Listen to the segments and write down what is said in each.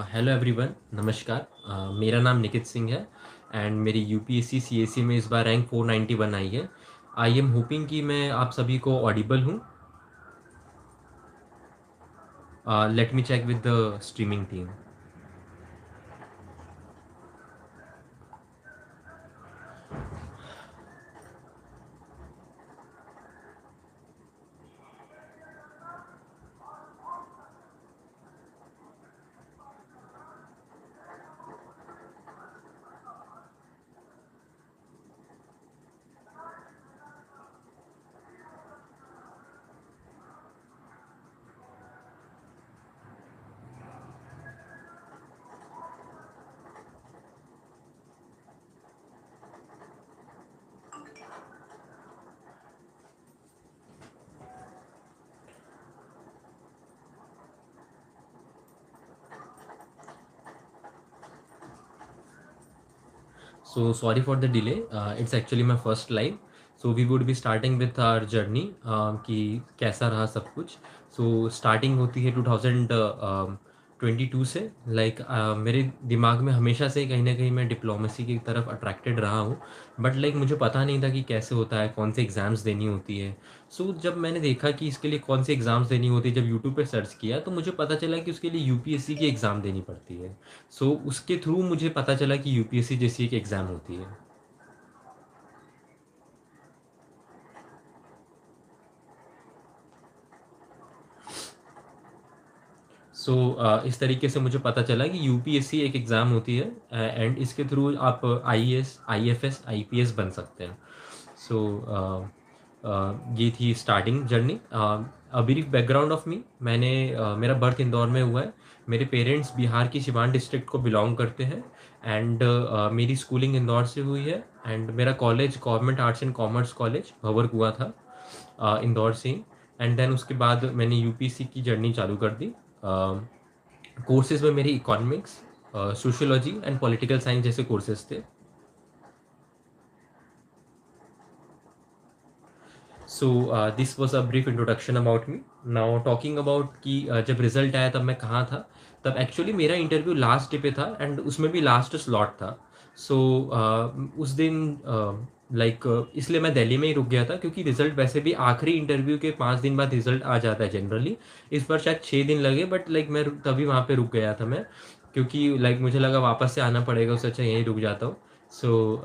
Hello everyone, नमस्कार। मेरा नाम निकित सिंह है एंड मेरी यूपीएससी सीएससी में इस बार रैंक 491 आई है। आई एम होपिंग कि मैं आप सभी को ऑडिबल हूँ। Let me check with the streaming team. So sorry for the delay. It's actually my first live. So we would be starting with our journey कि कैसा रहा सब कुछ. So starting होती है 2022 से. लाइक मेरे दिमाग में हमेशा से कहीं ना कहीं मैं डिप्लोमेसी की तरफ अट्रैक्टेड रहा हूँ. बट लाइक मुझे पता नहीं था कि कैसे होता है, कौन से एग्ज़ाम्स देनी होती है. सो जब मैंने देखा कि इसके लिए कौन से एग्ज़ाम्स देनी होती है, जब यूट्यूब पे सर्च किया तो मुझे पता चला कि उसके लिए यूपीएससी की एग्ज़ाम देनी पड़ती है. सो उसके थ्रू मुझे पता चला कि यूपीएससी जैसी एक एग्ज़ाम होती है. सो इस तरीके से मुझे पता चला कि यूपीएससी एक एग्ज़ाम होती है एंड इसके थ्रू आप आईएएस, आईएफएस, आईपीएस बन सकते हैं. सो ये थी starting journey. A brief background of me. मेरा बर्थ इंदौर में हुआ है. मेरे पेरेंट्स बिहार की सिवान डिस्ट्रिक्ट को बिलोंग करते हैं एंड मेरी स्कूलिंग इंदौर से हुई है एंड मेरा college government arts and commerce college Bhanwar Kuan था, इंदौर से ही. एंड देन उसके बाद मैंने यूपीएससी की जर्नी चालू कर दी. कोर्सेज में मेरी economics, sociology and political science जैसे कोर्सेज थे. So this was a brief introduction about me. Now talking about कि जब रिजल्ट आया तब मैं कहाँ था. तब एक्चुअली मेरा इंटरव्यू लास्ट डे पे था एंड उसमें भी लास्ट स्लॉट था. सो उस दिन लाइक इसलिए मैं दिल्ली में ही रुक गया था, क्योंकि रिजल्ट वैसे भी आखिरी इंटरव्यू के 5 दिन बाद रिजल्ट आ जाता है जनरली. इस बार शायद 6 दिन लगे, बट लाइक मैं तभी वहाँ पे रुक गया था मैं, क्योंकि लाइक मुझे लगा वापस से आना पड़ेगा, उससे अच्छा यहीं रुक जाता हूँ. सो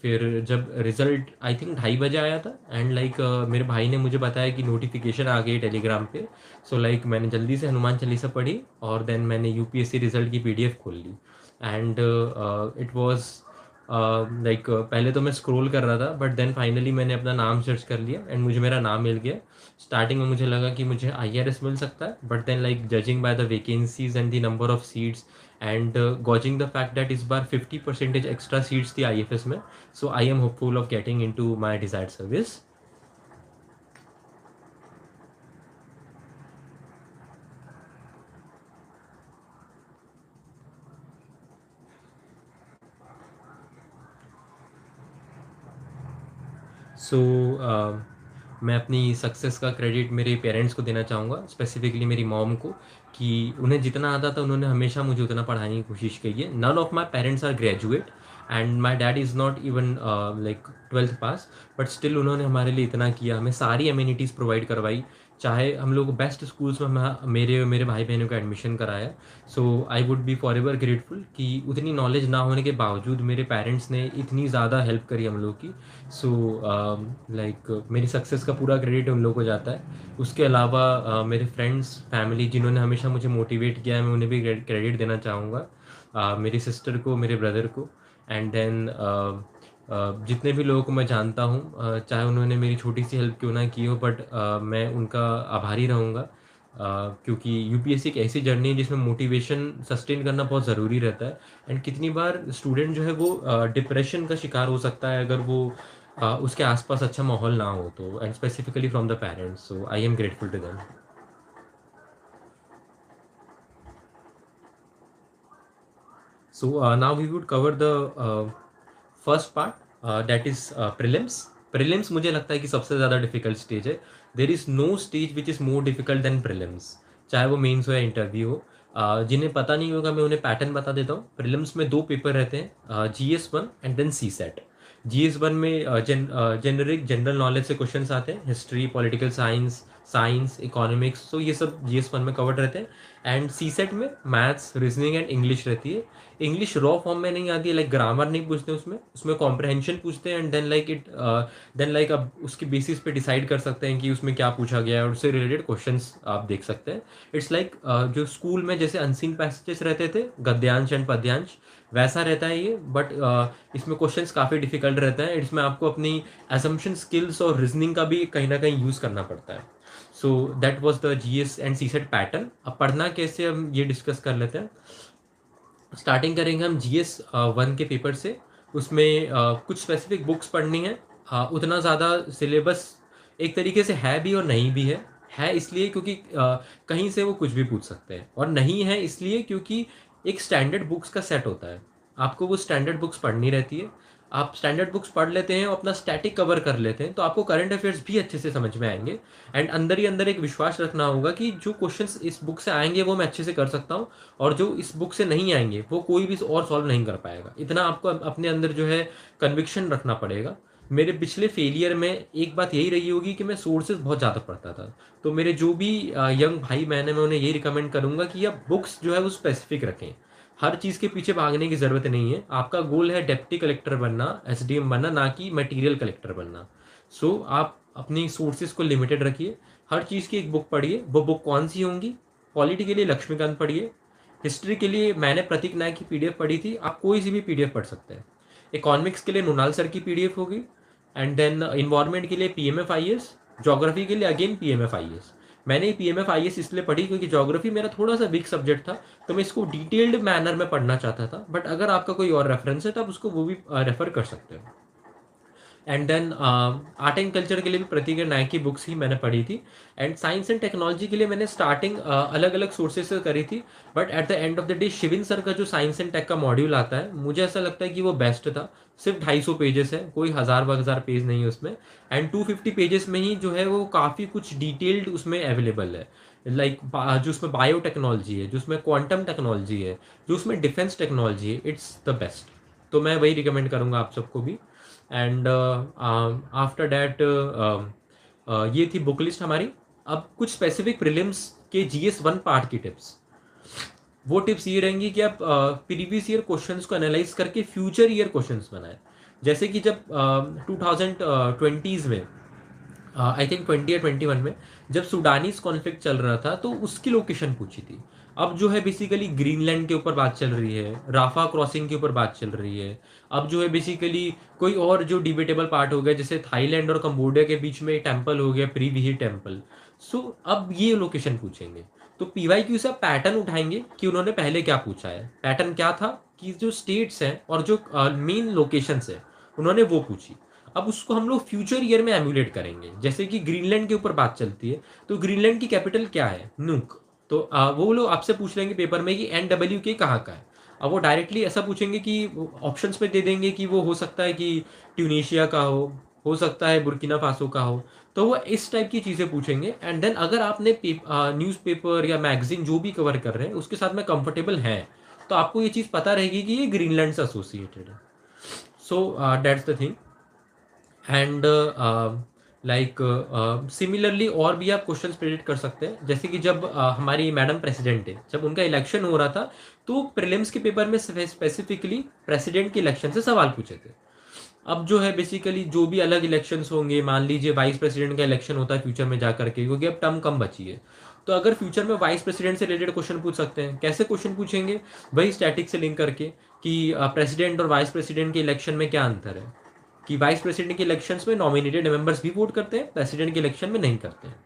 फिर जब रिज़ल्ट आई थिंक 2:30 बजे आया था एंड लाइक मेरे भाई ने मुझे बताया कि नोटिफिकेशन आ गई टेलीग्राम पे. सो लाइक मैंने जल्दी से हनुमान चालीसा पढ़ी और देन मैंने यूपीएससी रिज़ल्ट की पीडीएफ खोल ली. एंड इट वाज लाइक पहले तो मैं स्क्रॉल कर रहा था, बट देन फाइनली मैंने अपना नाम सर्च कर लिया एंड मुझे मेरा नाम मिल गया. स्टार्टिंग में मुझे लगा कि मुझे आईआरएस मिल सकता है, but then like judging by the vacancies and the number of seats and gauging the fact that इस बार 50% एक्स्ट्रा सीट्स थी आईएफएस में. So I am hopeful of getting into my desired service. सो मैं अपनी success का credit मेरे parents को देना चाहूँगा, स्पेसिफिकली मेरी मॉम को, कि उन्हें जितना आता था उन्होंने हमेशा मुझे उतना पढ़ाने की कोशिश की है. None of my parents are graduate and my dad is not even like 12th pass, but still उन्होंने हमारे लिए इतना किया, हमें सारी अम्यूनिटीज़ प्रोवाइड करवाई. चाहे हम लोग बेस्ट स्कूल्स में मेरे मेरे भाई बहनों का एडमिशन कराया. So I would be forever एवर ग्रेटफुल कि उतनी नॉलेज ना होने के बावजूद मेरे पेरेंट्स ने इतनी ज़्यादा हेल्प करी हम लोग की. सो लाइक मेरी सक्सेस का पूरा क्रेडिट उन लोगों को जाता है. उसके अलावा मेरे फ्रेंड्स, फैमिली जिन्होंने हमेशा मुझे मोटिवेट किया है, मैं उन्हें भी क्रेडिट देना चाहूँगा. मेरी सिस्टर को, मेरे ब्रदर को एंड देन जितने भी लोगों को मैं जानता हूँ, चाहे उन्होंने मेरी छोटी सी हेल्प क्यों ना की हो, बट मैं उनका आभारी रहूँगा. क्योंकि यूपीएससी एक ऐसी जर्नी है जिसमें मोटिवेशन सस्टेन करना बहुत ज़रूरी रहता है. एंड कितनी बार स्टूडेंट जो है वो डिप्रेशन का शिकार हो सकता है अगर वो उसके आसपास अच्छा माहौल ना हो तो, and specifically from the parents. So I am grateful to them. So now we would cover the first part, that is prelims. Prelims मुझे लगता है कि सबसे ज़्यादा डिफिकल्ट स्टेज है। There is no stage which is more difficult than prelims, चाहे वो mains हो या इंटरव्यू हो। जिन्हें पता नहीं होगा मैं उन्हें पैटर्न बता देता हूँ। प्रीलिम्स में 2 पेपर रहते हैं, GS1 and then CSAT। GS1 में जेनरिक जनरल नॉलेज से क्वेश्चंस आते हैं, history, political science, science, economics, तो ये सब GS1 में कवर्ड रहते हैं। एंड CSAT में मैथ्स, रीजनिंग एंड इंग्लिश रहती है। इंग्लिश रॉ फॉर्म में नहीं आती है, लाइक ग्रामर नहीं पूछते उसमें, उसमें कॉम्प्रहेंशन पूछते हैं। एंड देन लाइक अब उसके बेसिस पे डिसाइड कर सकते हैं कि उसमें क्या पूछा गया है, और उससे रिलेटेड क्वेश्चंस आप देख सकते हैं। इट्स लाइक जो स्कूल में जैसे अनसीन पैसेजेस रहते थे, गद्यांश एंड पद्यांश, वैसा रहता है ये। बट इसमें क्वेश्चंस काफ़ी डिफिकल्ट रहते हैं। इसमें आपको अपनी असम्पशन स्किल्स और रीजनिंग का भी कहीं ना कहीं यूज़ करना पड़ता है। So that was the GS and CSAT pattern. अब पढ़ना कैसे, हम ये डिस्कस कर लेते हैं। स्टार्टिंग करेंगे हम GS1 के पेपर से। उसमें कुछ स्पेसिफिक बुक्स पढ़नी है। उतना ज़्यादा सिलेबस एक तरीके से है भी और नहीं भी है इसलिए क्योंकि कहीं से वो कुछ भी पूछ सकते हैं, और नहीं है इसलिए क्योंकि एक स्टैंडर्ड बुक्स का सेट होता है। आपको वो स्टैंडर्ड बुक्स पढ़नी रहती है। आप स्टैंडर्ड बुक्स पढ़ लेते हैं और अपना स्टैटिक कवर कर लेते हैं, तो आपको करंट अफेयर्स भी अच्छे से समझ में आएंगे। एंड अंदर ही अंदर एक विश्वास रखना होगा कि जो क्वेश्चंस इस बुक से आएंगे वो मैं अच्छे से कर सकता हूँ, और जो इस बुक से नहीं आएंगे वो कोई भी और सॉल्व नहीं कर पाएगा। इतना आपको अपने अंदर जो है कन्विक्शन रखना पड़ेगा। मेरे पिछले फेलियर में एक बात यही रही होगी कि मैं सोर्सेज बहुत ज़्यादा पढ़ता था। तो मेरे जो भी यंग भाई बहन है, मैं उन्हें यही रिकमेंड करूंगा कि आप बुक्स जो है वो स्पेसिफिक रखें। हर चीज़ के पीछे भागने की ज़रूरत नहीं है। आपका गोल है डेप्टी कलेक्टर बनना, SDM बनना, ना कि मटेरियल कलेक्टर बनना। सो आप अपनी सोर्सेज को लिमिटेड रखिए। हर चीज़ की एक बुक पढ़िए। वो बुक कौन सी होंगी? पॉलिटी के लिए लक्ष्मीकांत पढ़िए। हिस्ट्री के लिए मैंने प्रतीक नायक की PDF पढ़ी थी, आप कोई सी भी PDF पढ़ सकते हैं। इकोनॉमिक्स के लिए नोनाल सर की PDF होगी। एंड देन इन्वायरमेंट के लिए PMF IS। ज्योग्राफी के लिए अगेन PMF IS। मैंने PMF IS इसलिए पढ़ी क्योंकि ज्योग्राफी मेरा थोड़ा सा वीक सब्जेक्ट था, तो मैं इसको डिटेल्ड मैनर में पढ़ना चाहता था। बट अगर आपका कोई और रेफरेंस है तो आप उसको वो भी रेफर कर सकते हो। And then art and culture के लिए भी प्रतीक नायक की बुक्स ही मैंने पढ़ी थी। एंड साइंस एंड टेक्नोलॉजी के लिए मैंने स्टार्टिंग अलग अलग सोर्सेज से करी थी। But at the end of the day Shivin sir का जो साइंस एंड टेक का मॉड्यूल आता है, मुझे ऐसा लगता है कि वो बेस्ट था। सिर्फ 250 पेजेस है, कोई 1000 पेज नहीं है उसमें। एंड 250 पेजेस में ही जो है वो काफ़ी कुछ डिटेल्ड उसमें अवेलेबल है। लाइक जो उसमें बायोटेक्नोलॉजी है, जो उसमें क्वांटम टेक्नोलॉजी है, जो उसमें डिफेंस टेक्नोलॉजी है, इट्स द बेस्ट। तो मैं वही रिकमेंड करूँगा आप सबको भी। एंड आफ्टर दैट ये थी बुक लिस्ट हमारी। अब कुछ स्पेसिफिक प्रीलिम्स के GS1 पार्ट की टिप्स। वो टिप्स ये रहेंगी कि आप प्रीवियस ईयर क्वेश्चंस को एनालाइज करके फ्यूचर ईयर क्वेश्चंस बनाएं। जैसे कि जब 2020s में, आई थिंक 20 या 21 में, जब सुडानीज कॉन्फ्लिक्ट चल रहा था तो उसकी लोकेशन पूछी थी। अब जो है बेसिकली ग्रीनलैंड के ऊपर बात चल रही है, राफा क्रॉसिंग के ऊपर बात चल रही है। अब जो है बेसिकली कोई और जो डिबेटेबल पार्ट हो गया, जैसे थाईलैंड और कंबोडिया के बीच में टेम्पल हो गया, प्रीविही टेम्पल। सो अब ये लोकेशन पूछेंगे। तो PYQ से आप पैटर्न उठाएंगे कि उन्होंने पहले क्या पूछा है। पैटर्न क्या था कि जो स्टेट्स हैं और जो मेन लोकेशंस है उन्होंने वो पूछी। अब उसको हम लोग फ्यूचर ईयर में एम्यूलेट करेंगे। जैसे कि ग्रीनलैंड के ऊपर बात चलती है, तो ग्रीनलैंड की कैपिटल क्या है? नूक। तो वो लोग आपसे पूछ लेंगे पेपर में कि NWK कहाँ का है। अब वो डायरेक्टली ऐसा पूछेंगे कि ऑप्शंस में दे देंगे कि वो हो सकता है कि ट्यूनीशिया का हो सकता है बुर्किना फासो का हो। तो वो इस टाइप की चीज़ें पूछेंगे। एंड देन अगर आपने न्यूज़पेपर या मैगजीन जो भी कवर कर रहे हैं उसके साथ में कंफर्टेबल हैं, तो आपको ये चीज़ पता रहेगी कि ये ग्रीनलैंड से एसोसिएटेड है। सो that's the thing. And like similarly और भी आप क्वेश्चंस प्रेडिक्ट कर सकते हैं। जैसे कि जब हमारी मैडम प्रेसिडेंट है, जब उनका इलेक्शन हो रहा था, तो प्रीलिम्स के पेपर में स्पेसिफिकली प्रेसिडेंट के इलेक्शन से सवाल पूछे थे। अब जो है बेसिकली जो भी अलग इलेक्शंस होंगे, मान लीजिए वाइस प्रेसिडेंट का इलेक्शन होता है फ्यूचर में जा करके, क्योंकि अब टर्म कम बची है। तो अगर फ्यूचर में वाइस प्रेसिडेंट से रिलेटेड क्वेश्चन पूछ सकते हैं। कैसे क्वेश्चन पूछेंगे? वही स्टैटिक से लिंक करके कि प्रेसिडेंट और वाइस प्रेसिडेंट के इलेक्शन में क्या अंतर है। कि वाइस प्रेसिडेंट के इलेक्शंस में नॉमिनेटेड मेंबर्स भी वोट करते हैं, प्रेसिडेंट के इलेक्शन में नहीं करते हैं।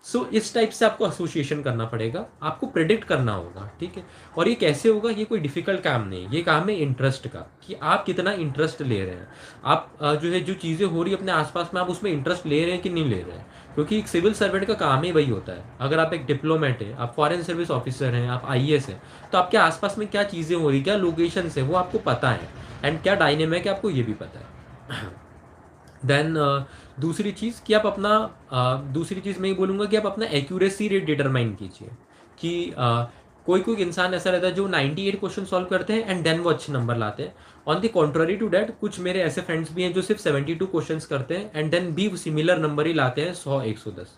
सो इस टाइप से आपको एसोसिएशन करना पड़ेगा, आपको प्रिडिक्ट करना होगा, ठीक है। और ये कैसे होगा? ये कोई डिफिकल्ट काम नहीं है, ये काम है इंटरेस्ट का, कि आप कितना इंटरेस्ट ले रहे हैं। आप जो है जो चीज़ें हो रही है अपने आसपास में, आप उसमें इंटरेस्ट ले रहे हैं कि नहीं ले रहे हैं। क्योंकि एक सिविल सर्वेंट का काम ही वही होता है। अगर आप एक डिप्लोमेट है, आप फॉरेन सर्विस ऑफिसर हैं, आप IAS हैं, तो आपके आसपास में क्या चीज़ें हो रही, क्या लोकेशन है, वो आपको पता है। एंड क्या डायनेमिक है आपको ये भी पता है। देन दूसरी चीज़ मैं ये बोलूँगा कि आप अपना एक्यूरेसी रेट डिटरमाइन कीजिए कि कोई कोई इंसान ऐसा रहता है जो 98 क्वेश्चन सॉल्व करते हैं एंड देन वो अच्छे नंबर लाते हैं। On the contrary to that कुछ मेरे ऐसे फ्रेंड्स भी हैं जो सिर्फ 72 क्वेश्चंस करते हैं एंड देन भी सिमिलर नंबर ही लाते हैं 100 110।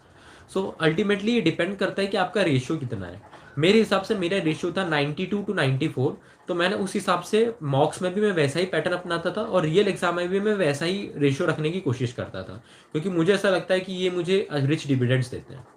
सो अल्टीमेटली ये डिपेंड करता है कि आपका रेशियो कितना है। मेरे हिसाब से मेरा रेशियो था 92 टू 94, तो मैंने उस हिसाब से मॉक्स में भी मैं वैसा ही पैटर्न अपनाता था और रियल एग्जाम में भी मैं वैसा ही रेशियो रखने की कोशिश करता था, क्योंकि मुझे ऐसा लगता है कि ये मुझे रिच डिविडेंड्स देते हैं।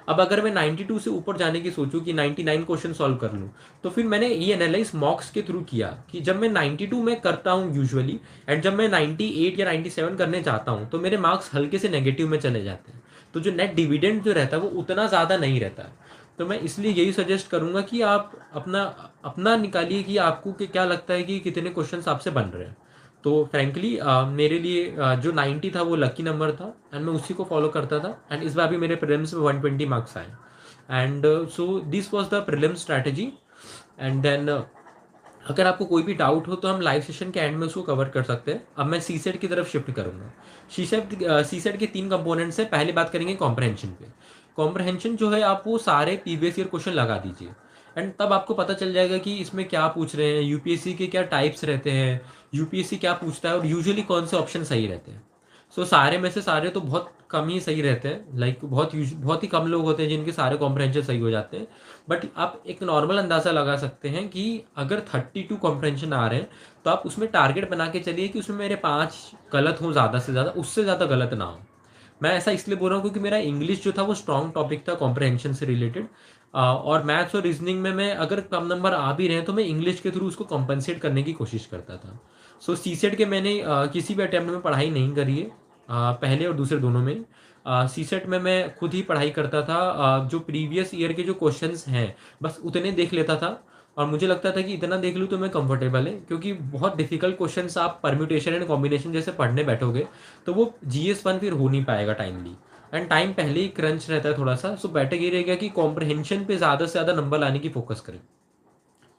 अब अगर मैं 92 से ऊपर जाने की सोचूं कि 99 क्वेश्चन सॉल्व कर लूं, तो फिर मैंने ये एनालाइज मॉक्स के थ्रू किया कि जब मैं 92 में करता हूं यूजुअली एंड जब मैं 98 या 97 करने जाता हूं तो मेरे मार्क्स हल्के से नेगेटिव में चले जाते हैं। तो जो नेट डिविडेंड जो रहता है वो उतना ज़्यादा नहीं रहता है। तो मैं इसलिए यही सजेस्ट करूंगा कि आप अपना अपना निकालिए कि आपको क्या लगता है कि कितने क्वेश्चन आपसे बन रहे हैं। तो फ्रेंकली मेरे लिए जो 90 था वो लकी नंबर था एंड मैं उसी को फॉलो करता था एंड इस बार भी मेरे प्रीलिम्स में 120 मार्क्स आए। And so this was the prelim strategy. And then अगर आपको कोई भी डाउट हो तो हम लाइव सेशन के एंड में उसको कवर कर सकते हैं। अब मैं सी सेट की तरफ शिफ्ट करूंगा। सी सेट के 3 कंपोनेंट्स हैं। पहले बात करेंगे कॉम्प्रहेंशन पे। कॉम्प्रहेंशन जो है आप वो सारे प्रीवियस ईयर क्वेश्चन लगा दीजिए एंड तब आपको पता चल जाएगा कि इसमें क्या पूछ रहे हैं, यूपीएससी के क्या टाइप्स रहते हैं, यूपीएससी क्या पूछता है और यूजुअली कौन से ऑप्शन सही रहते हैं। सो सारे में से सारे तो बहुत कम ही सही रहते हैं, लाइक बहुत ही कम लोग होते हैं जिनके सारे कॉम्प्रहेंशन सही हो जाते हैं। बट आप एक नॉर्मल अंदाज़ा लगा सकते हैं कि अगर 32 कॉम्प्रहेंशन आ रहे हैं तो आप उसमें टारगेट बना के चलिए कि उसमें मेरे 5 गलत हों, ज़्यादा से ज़्यादा, उससे ज़्यादा गलत ना हो। मैं ऐसा इसलिए बोल रहा हूँ क्योंकि मेरा इंग्लिश जो था वो स्ट्रॉन्ग टॉपिक था कॉम्प्रहेंशन से रिलेटेड, और मैथ्स और रीजनिंग में मैं अगर कम नंबर आ भी रहे हैं तो मैं इंग्लिश के थ्रू उसको कॉम्पनसेट करने की कोशिश करता था। सो सी सेट के मैंने किसी भी अटैम्प्ट में पढ़ाई नहीं करी है, पहले और दूसरे दोनों में। सी सेट में मैं खुद ही पढ़ाई करता था, जो प्रीवियस ईयर के जो क्वेश्चंस हैं बस उतने देख लेता था और मुझे लगता था कि इतना देख लूँ तो मैं कंफर्टेबल है, क्योंकि बहुत डिफिकल्ट क्वेश्चंस आप परम्यूटेशन एंड कॉम्बिनेशन जैसे पढ़ने बैठोगे तो वो GS1 फिर हो नहीं पाएगा टाइमली, एंड टाइम पहले ही क्रंच रहता है थोड़ा सा। सो बेटर ये रहेगा कि कॉम्प्रहेंशन पे ज़्यादा से ज़्यादा नंबर लाने की फोकस करें।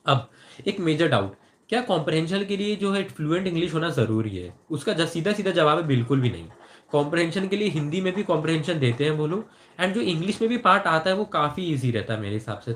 अब एक मेजर डाउट, क्या कॉम्प्रहेंशन के लिए जो है फ्लुएंट इंग्लिश होना ज़रूरी है? उसका सीधा सीधा जवाब है बिल्कुल भी नहीं। कॉम्प्रहेंशन के लिए हिंदी में भी कॉम्प्रहेंशन देते हैं वो लोग, एंड जो इंग्लिश में भी पार्ट आता है वो काफ़ी ईजी रहता है मेरे हिसाब से।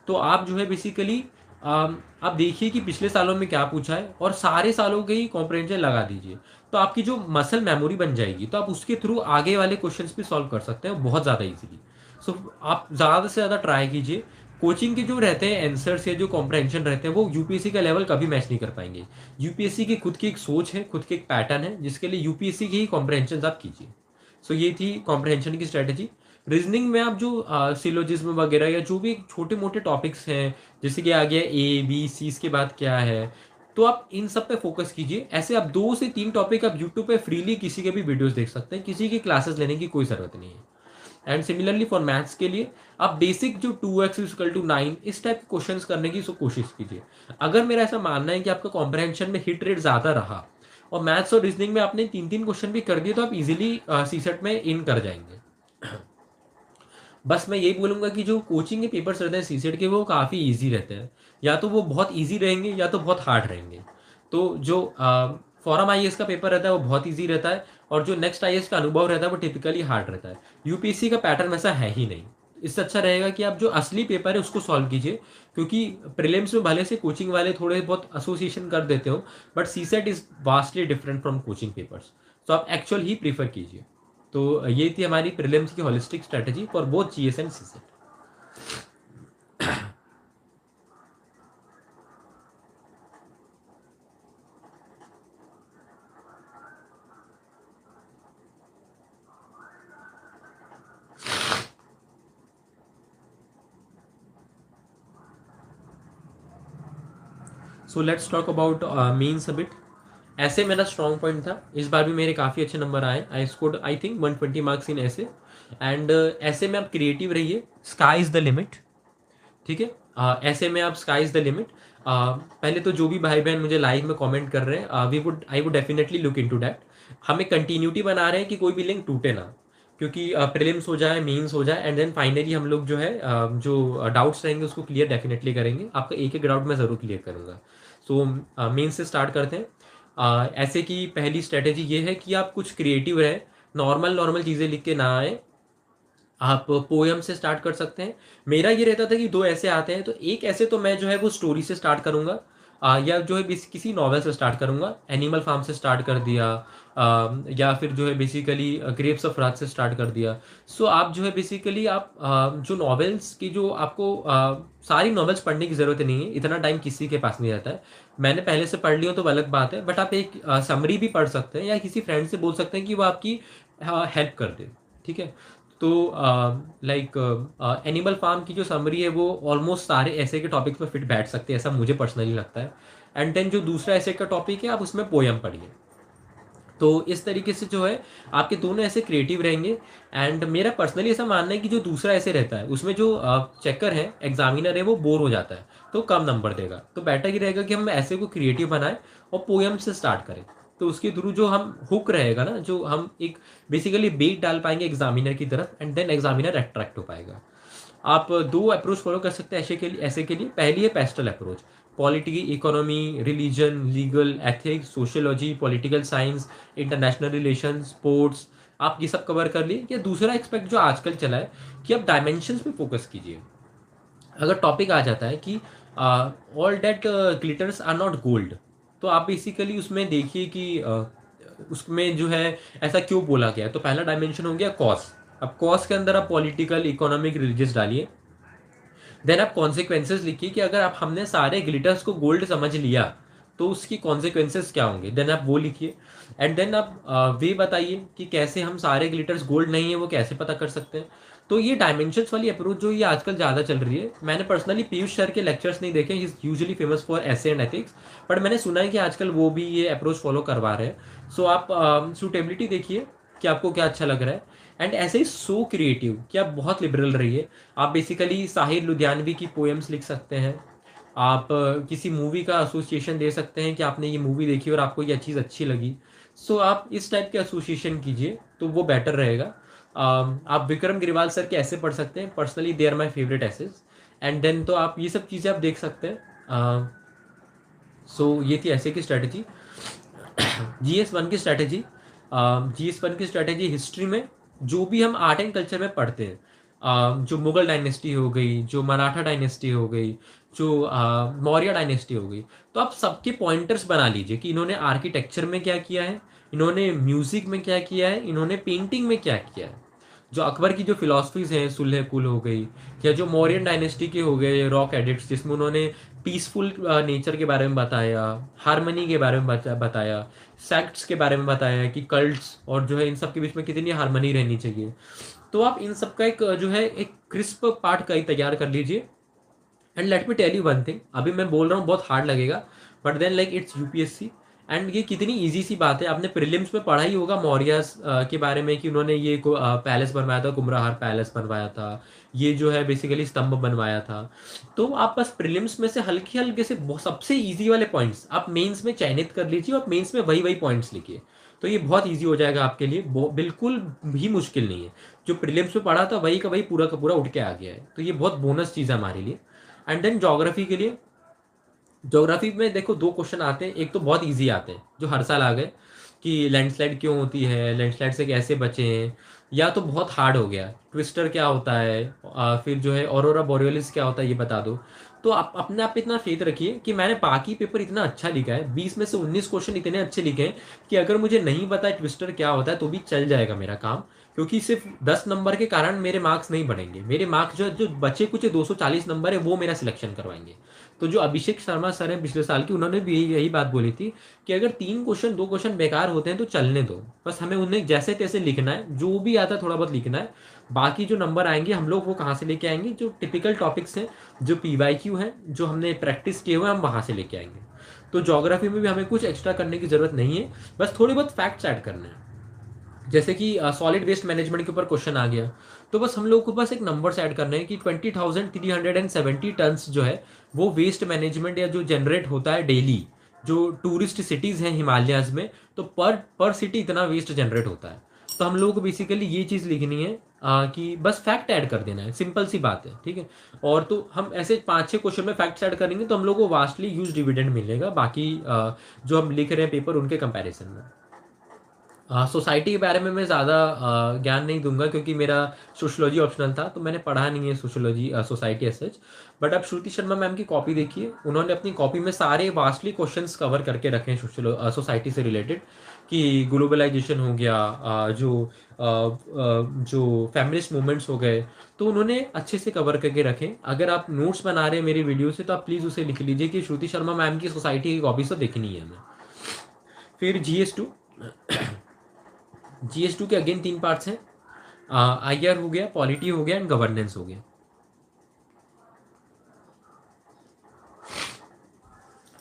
तो आप जो है बेसिकली आप देखिए कि पिछले सालों में क्या पूछा है और सारे सालों के ही कॉम्प्रहेंशन लगा दीजिए, तो आपकी जो मसल मेमोरी बन जाएगी तो आप उसके थ्रू आगे वाले क्वेश्चंस भी सॉल्व कर सकते हैं बहुत ज़्यादा इजीली। सो आप ज़्यादा से ज़्यादा ट्राई कीजिए। कोचिंग के जो रहते हैं आंसर्स या जो कॉम्प्रहेंशन रहते हैं वो यूपीएससी का लेवल कभी मैच नहीं कर पाएंगे। यूपीएससी की खुद की एक सोच है, खुद के एक पैटर्न है, जिसके लिए यूपीएससी की ही कॉम्प्रहेंशन आप कीजिए। सो ये थी कॉम्प्रहेंशन की स्ट्रेटेजी। रीजनिंग में आप जो सिलोजिज्म वगैरह या जो भी छोटे मोटे टॉपिक्स हैं, जैसे कि आ गया A B C इसके बाद क्या है, तो आप इन सब पे फोकस कीजिए। ऐसे आप 2 से 3 टॉपिक आप यूट्यूब पे फ्रीली किसी के भी वीडियोस देख सकते हैं, किसी की क्लासेस लेने की कोई ज़रूरत नहीं है। एंड सिमिलरली फॉर मैथ्स के लिए आप बेसिक जो 2x=9 इस टाइप के क्वेश्चंस करने की कोशिश कीजिए। अगर मेरा ऐसा मानना है कि आपका कॉम्प्रहेंशन में हिट रेट ज़्यादा रहा और मैथ्स और रीजनिंग में आपने 3 3 क्वेश्चन भी कर दिए तो आप इजीली सी सेट में इन कर जाएंगे। बस मैं यही बोलूँगा कि जो कोचिंग के पेपर्स रहते हैं सी सेट के वो काफ़ी ईजी रहते हैं, या तो वो बहुत ईजी रहेंगे या तो बहुत हार्ड रहेंगे। तो जो फॉरम IAS का पेपर रहता है वो बहुत ईजी रहता है और जो नेक्स्ट IAS का अनुभव रहता है वो टिपिकली हार्ड रहता है। यूपीएससी का पैटर्न वैसा है ही नहीं। इससे अच्छा रहेगा कि आप जो असली पेपर है उसको सॉल्व कीजिए, क्योंकि प्रीलिम्स में भले से कोचिंग वाले थोड़े बहुत एसोसिएशन कर देते हो but CSAT is vastly different from coaching papers. तो आप एक्चुअल ही प्रीफर कीजिए। तो ये थी हमारी प्रीलिम्स की holistic strategy for both GS and CSET। So let's talk about mains a bit. ऐसे मेरा स्ट्रॉन्ग पॉइंट था, इस बार भी मेरे काफ़ी अच्छे नंबर आए। I scored I think 120 marks in ऐसे। एंड ऐसे में आप क्रिएटिव रहिए, स्काई इज़ द लिमिट। ठीक है, ऐसे में आप स्काई इज़ द लिमिट। पहले तो जो भी भाई बहन मुझे लाइव में कमेंट कर रहे हैं, I would definitely look into that. हमें कंटिन्यूटी बना रहे हैं कि कोई भी लिंक टूटे ना, क्योंकि प्रीलिम्स हो जाए, मेंस हो जाए एंड देन फाइनली हम लोग जो है जो डाउट्स रहेंगे उसको क्लियर डेफिनेटली करेंगे। आपका एक एक डाउट मैं ज़रूर क्लियर करूँगा। सो मेंस से स्टार्ट करते हैं। ऐसे की पहली स्ट्रेटेजी ये है कि आप कुछ क्रिएटिव रहे, नॉर्मल नॉर्मल चीज़ें लिख के ना आए, आप पोएम से स्टार्ट कर सकते हैं। मेरा ये रहता था कि दो ऐसे आते हैं तो एक ऐसे तो मैं जो है वो स्टोरी से स्टार्ट करूंगा, या जो है किसी नॉवेल से स्टार्ट करूंगा, एनिमल फार्म से स्टार्ट कर दिया, या फिर जो है बेसिकली ग्रेप्स ऑफ रात से स्टार्ट कर दिया। सो आप जो है बेसिकली आप जो नॉवेल्स की जो आपको सारी नॉवेल्स पढ़ने की ज़रूरत नहीं है, इतना टाइम किसी के पास नहीं रहता है। मैंने पहले से पढ़ लिया तो अलग बात है, बट आप एक समरी भी पढ़ सकते हैं या किसी फ्रेंड से बोल सकते हैं कि वो आपकी हेल्प कर दे। ठीक है। तो लाइक एनिमल फार्म की जो समरी है वो ऑलमोस्ट सारे ऐसे के टॉपिक्स पे फिट बैठ सकते हैं, ऐसा मुझे पर्सनली लगता है। एंड देन जो दूसरा ऐसे का टॉपिक है आप उसमें पोयम पढ़िए। तो इस तरीके से जो है आपके दोनों ऐसे क्रिएटिव रहेंगे। एंड मेरा पर्सनली ऐसा मानना है कि जो दूसरा ऐसे रहता है उसमें जो चेकर है, एग्जामिनर है, वो बोर हो जाता है तो कम नंबर देगा। तो बेटर ये रहेगा कि हम ऐसे को क्रिएटिव बनाएं और पोयम से स्टार्ट करें। तो उसके थ्रू जो हम हुक रहेगा ना, जो हम एक बेसिकली बेट डाल पाएंगे एग्जामिनर की तरफ, एंड देन एग्जामिनर अट्रैक्ट हो पाएगा। आप दो अप्रोच फॉलो कर सकते हैं ऐसे के लिए पहली है pastel approach, polity, economy, religion, legal, ethics, sociology, political science, international relation, sports, आप ये सब कवर कर लिए। या दूसरा एक्सपेक्ट जो आजकल चला है कि आप डायमेंशंस पे फोकस कीजिए। अगर टॉपिक आ जाता है कि all that glitters are not gold, तो आप बेसिकली उसमें देखिए कि उसमें जो है ऐसा क्यों बोला गया है। तो पहला डायमेंशन हो गया कॉज। अब कॉज के अंदर आप पॉलिटिकल, इकोनॉमिक, रिलीजियस डालिए। देन आप कॉन्सिक्वेंसेज लिखिए कि अगर आप हमने सारे ग्लिटर्स को गोल्ड समझ लिया तो उसकी कॉन्सिक्वेंसेज क्या होंगे, देन आप वो लिखिए। एंड देन आप वे बताइए कि कैसे हम सारे ग्लिटर्स गोल्ड नहीं है वो कैसे पता कर सकते हैं। तो ये डायमेंशंस वाली अप्रोच जो ये आजकल ज़्यादा चल रही है, मैंने पर्सनली पीयूष सर के लेक्चर्स नहीं देखे, he is usually famous for essay and ethics, but मैंने सुना है कि आजकल वो भी ये अप्रोच फॉलो करवा रहे हैं। सो आप सूटेबिलिटी देखिए कि आपको क्या अच्छा लग रहा है। एंड ऐसे ही सो क्रिएटिव कि आप बहुत लिबरल रहिए। आप बेसिकली साहिर लुधियानवी की पोएम्स लिख सकते हैं। आप किसी मूवी का एसोसिएशन दे सकते हैं कि आपने ये मूवी देखी और आपको ये चीज़ अच्छी लगी। सो आप इस टाइप के एसोसिएशन कीजिए तो वो बेटर रहेगा। आप विक्रम ग्रिवाल सर के ऐसे पढ़ सकते हैं, personally they are my favourite essays. And then तो आप ये सब चीज़ें आप देख सकते हैं। सो ये थी ऐसे की स्ट्रैटेजी। GS1 की स्ट्रैटेजी, GS1 की स्ट्रैटेजी हिस्ट्री में जो भी हम आर्ट एंड कल्चर में पढ़ते हैं, जो मुगल डायनेस्टी हो गई, जो मराठा डायनेस्टी हो गई, जो मौर्य डायनेस्टी हो गई, तो आप सबके पॉइंटर्स बना लीजिए कि इन्होंने आर्किटेक्चर में क्या किया है, इन्होंने म्यूजिक में क्या किया है, इन्होंने पेंटिंग में क्या किया है। जो अकबर की जो फिलॉसफीज हैं, सुलह कुल हो गई, या जो मौर्यन डायनेस्टी के हो गए रॉक एडिक्ट्स, जिसमें उन्होंने पीसफुल नेचर के बारे में बताया, हारमनी के बारे में बताया, सेक्ट्स के बारे में बताया कि कल्ट्स और जो है इन सब के बीच में कितनी हारमनी रहनी चाहिए। तो आप इन सब का एक जो है एक क्रिस्प पार्ट का ही तैयार कर लीजिए। And let me tell you one thing, अभी मैं बोल रहा हूँ बहुत हार्ड लगेगा, but then like it's UPSC. And ये कितनी इजी सी बात है, आपने प्रीलिम्स में पढ़ा ही होगा मौर्यस के बारे में कि उन्होंने ये पैलेस बनवाया था, कुम्हरार पैलेस बनवाया था, ये जो है बेसिकली स्तंभ बनवाया था। तो आप बस प्रीलिम्स में से हल्के हल्के से सबसे इजी वाले पॉइंट्स आप मेंस में चयनित कर लीजिए और मेंस में वही वही पॉइंट्स लिखिए। तो ये बहुत इजी हो जाएगा आपके लिए, बिल्कुल भी मुश्किल नहीं है। जो प्रीलिम्स में पढ़ा था वही का वही पूरा का पूरा उठ के आ गया है, तो ये बहुत बोनस चीज़ है हमारे लिए। एंड देन ज्योग्राफी के लिए, ज्योग्राफी में देखो दो क्वेश्चन आते हैं, एक तो बहुत इजी आते हैं जो हर साल आ गए कि लैंडस्लाइड क्यों होती है, लैंडस्लाइड से कैसे बचें, या तो बहुत हार्ड हो गया ट्विस्टर क्या होता है, फिर जो है ऑरोरा बोरियोलिस क्या होता है ये बता दो। तो आप अपने आप पे इतना फेथ रखिए कि मैंने बाकी पेपर इतना अच्छा लिखा है, 20 में से 19 क्वेश्चन इतने अच्छे लिखे हैं कि अगर मुझे नहीं पता है ट्विस्टर क्या होता है तो भी चल जाएगा मेरा काम। क्योंकि सिर्फ 10 नंबर के कारण मेरे मार्क्स नहीं बढ़ेंगे, मेरे मार्क्स जो जो बचे कुछ 240 नंबर है वो मेरा सिलेक्शन करवाएंगे। तो जो अभिषेक शर्मा सर हैं पिछले साल की, उन्होंने भी यही बात बोली थी कि अगर 3 क्वेश्चन 2 क्वेश्चन बेकार होते हैं तो चलने दो, बस हमें उन्हें जैसे तैसे लिखना है, जो भी आता है थोड़ा बहुत लिखना है। बाकी जो नंबर आएंगे हम लोग वो कहाँ से लेके आएंगे, जो टिपिकल टॉपिक्स हैं, जो PYQ हैं, जो हमने प्रैक्टिस किए हुए हैं, हम वहाँ से लेके आएंगे। तो ज्योग्राफी में भी हमें कुछ एक्स्ट्रा करने की जरूरत नहीं है, बस थोड़े बहुत फैक्ट्स ऐड करने हैं। जैसे कि सॉलिड वेस्ट मैनेजमेंट के ऊपर क्वेश्चन आ गया, तो बस हम लोग को बस एक नंबर ऐड करना है कि 20,370 टन्स जो है वो वेस्ट मैनेजमेंट या जो जनरेट होता है डेली, जो टूरिस्ट सिटीज़ हैं हिमालयाज में, तो पर सिटी इतना वेस्ट जनरेट होता है। तो हम लोग को बेसिकली ये चीज़ लिखनी है कि बस फैक्ट ऐड कर देना है, सिंपल सी बात है, ठीक है। और तो हम ऐसे 5-6 क्वेश्चन में फैक्ट्स ऐड करेंगे तो हम लोग को वास्टली यूज डिविडेंड मिलेगा बाकी जो हम लिख रहे हैं पेपर उनके कंपैरिजन में। सोसाइटी के बारे में मैं ज़्यादा ज्ञान नहीं दूंगा क्योंकि मेरा सोशोलॉजी ऑप्शनल था, तो मैंने पढ़ा नहीं है sociology society as such. But आप श्रुति शर्मा मैम की कॉपी देखिए, उन्होंने अपनी कॉपी में सारे वास्टली क्वेश्चंस कवर करके रखे हैं सोसाइटी से रिलेटेड, कि ग्लोबलाइजेशन हो गया, जो फेमिनिस्ट मूवमेंट्स हो गए, तो उन्होंने अच्छे से कवर करके रखे। अगर आप नोट्स बना रहे हैं मेरी वीडियो से तो आप प्लीज़ उसे लिख लीजिए कि श्रुति शर्मा मैम की सोसाइटी की कॉपी तो देखनी है हमें। फिर GS2, GS2 के अगेन 3 पार्ट्स हैं, IR हो गया, पॉलिटी हो गया एंड गवर्नेंस हो गया।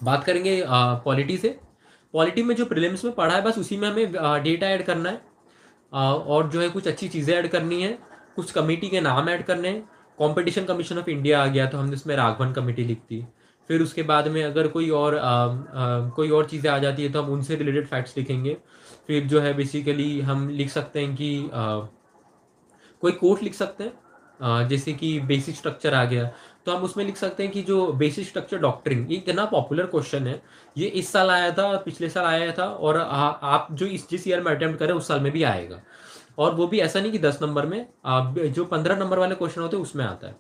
बात करेंगे पॉलिटी से। पॉलिटी में जो प्रीलिम्स में पढ़ा है बस उसी में हमें डेटा ऐड करना है, और जो है कुछ अच्छी चीज़ें ऐड करनी है, कुछ कमेटी के नाम ऐड करने हैं। कंपटीशन कमीशन ऑफ इंडिया आ गया तो हमने उसमें राघवन कमेटी लिख दी। फिर उसके बाद में अगर कोई और चीज़ें आ जाती है तो हम उनसे रिलेटेड फैक्ट्स लिखेंगे। फिर जो है बेसिकली हम लिख सकते हैं कि कोई कोट लिख सकते हैं, जैसे कि बेसिक स्ट्रक्चर आ गया तो हम उसमें लिख सकते हैं कि जो बेसिक स्ट्रक्चर डॉक्ट्रिन, ये इतना पॉपुलर क्वेश्चन है, ये इस साल आया था, पिछले साल आया था, और आप जो जिस ईयर में अटेम्प्ट करें उस साल में भी आएगा। और वो भी ऐसा नहीं कि 10 नंबर में, आप जो 15 नंबर वाले क्वेश्चन होते हैं उसमें आता है।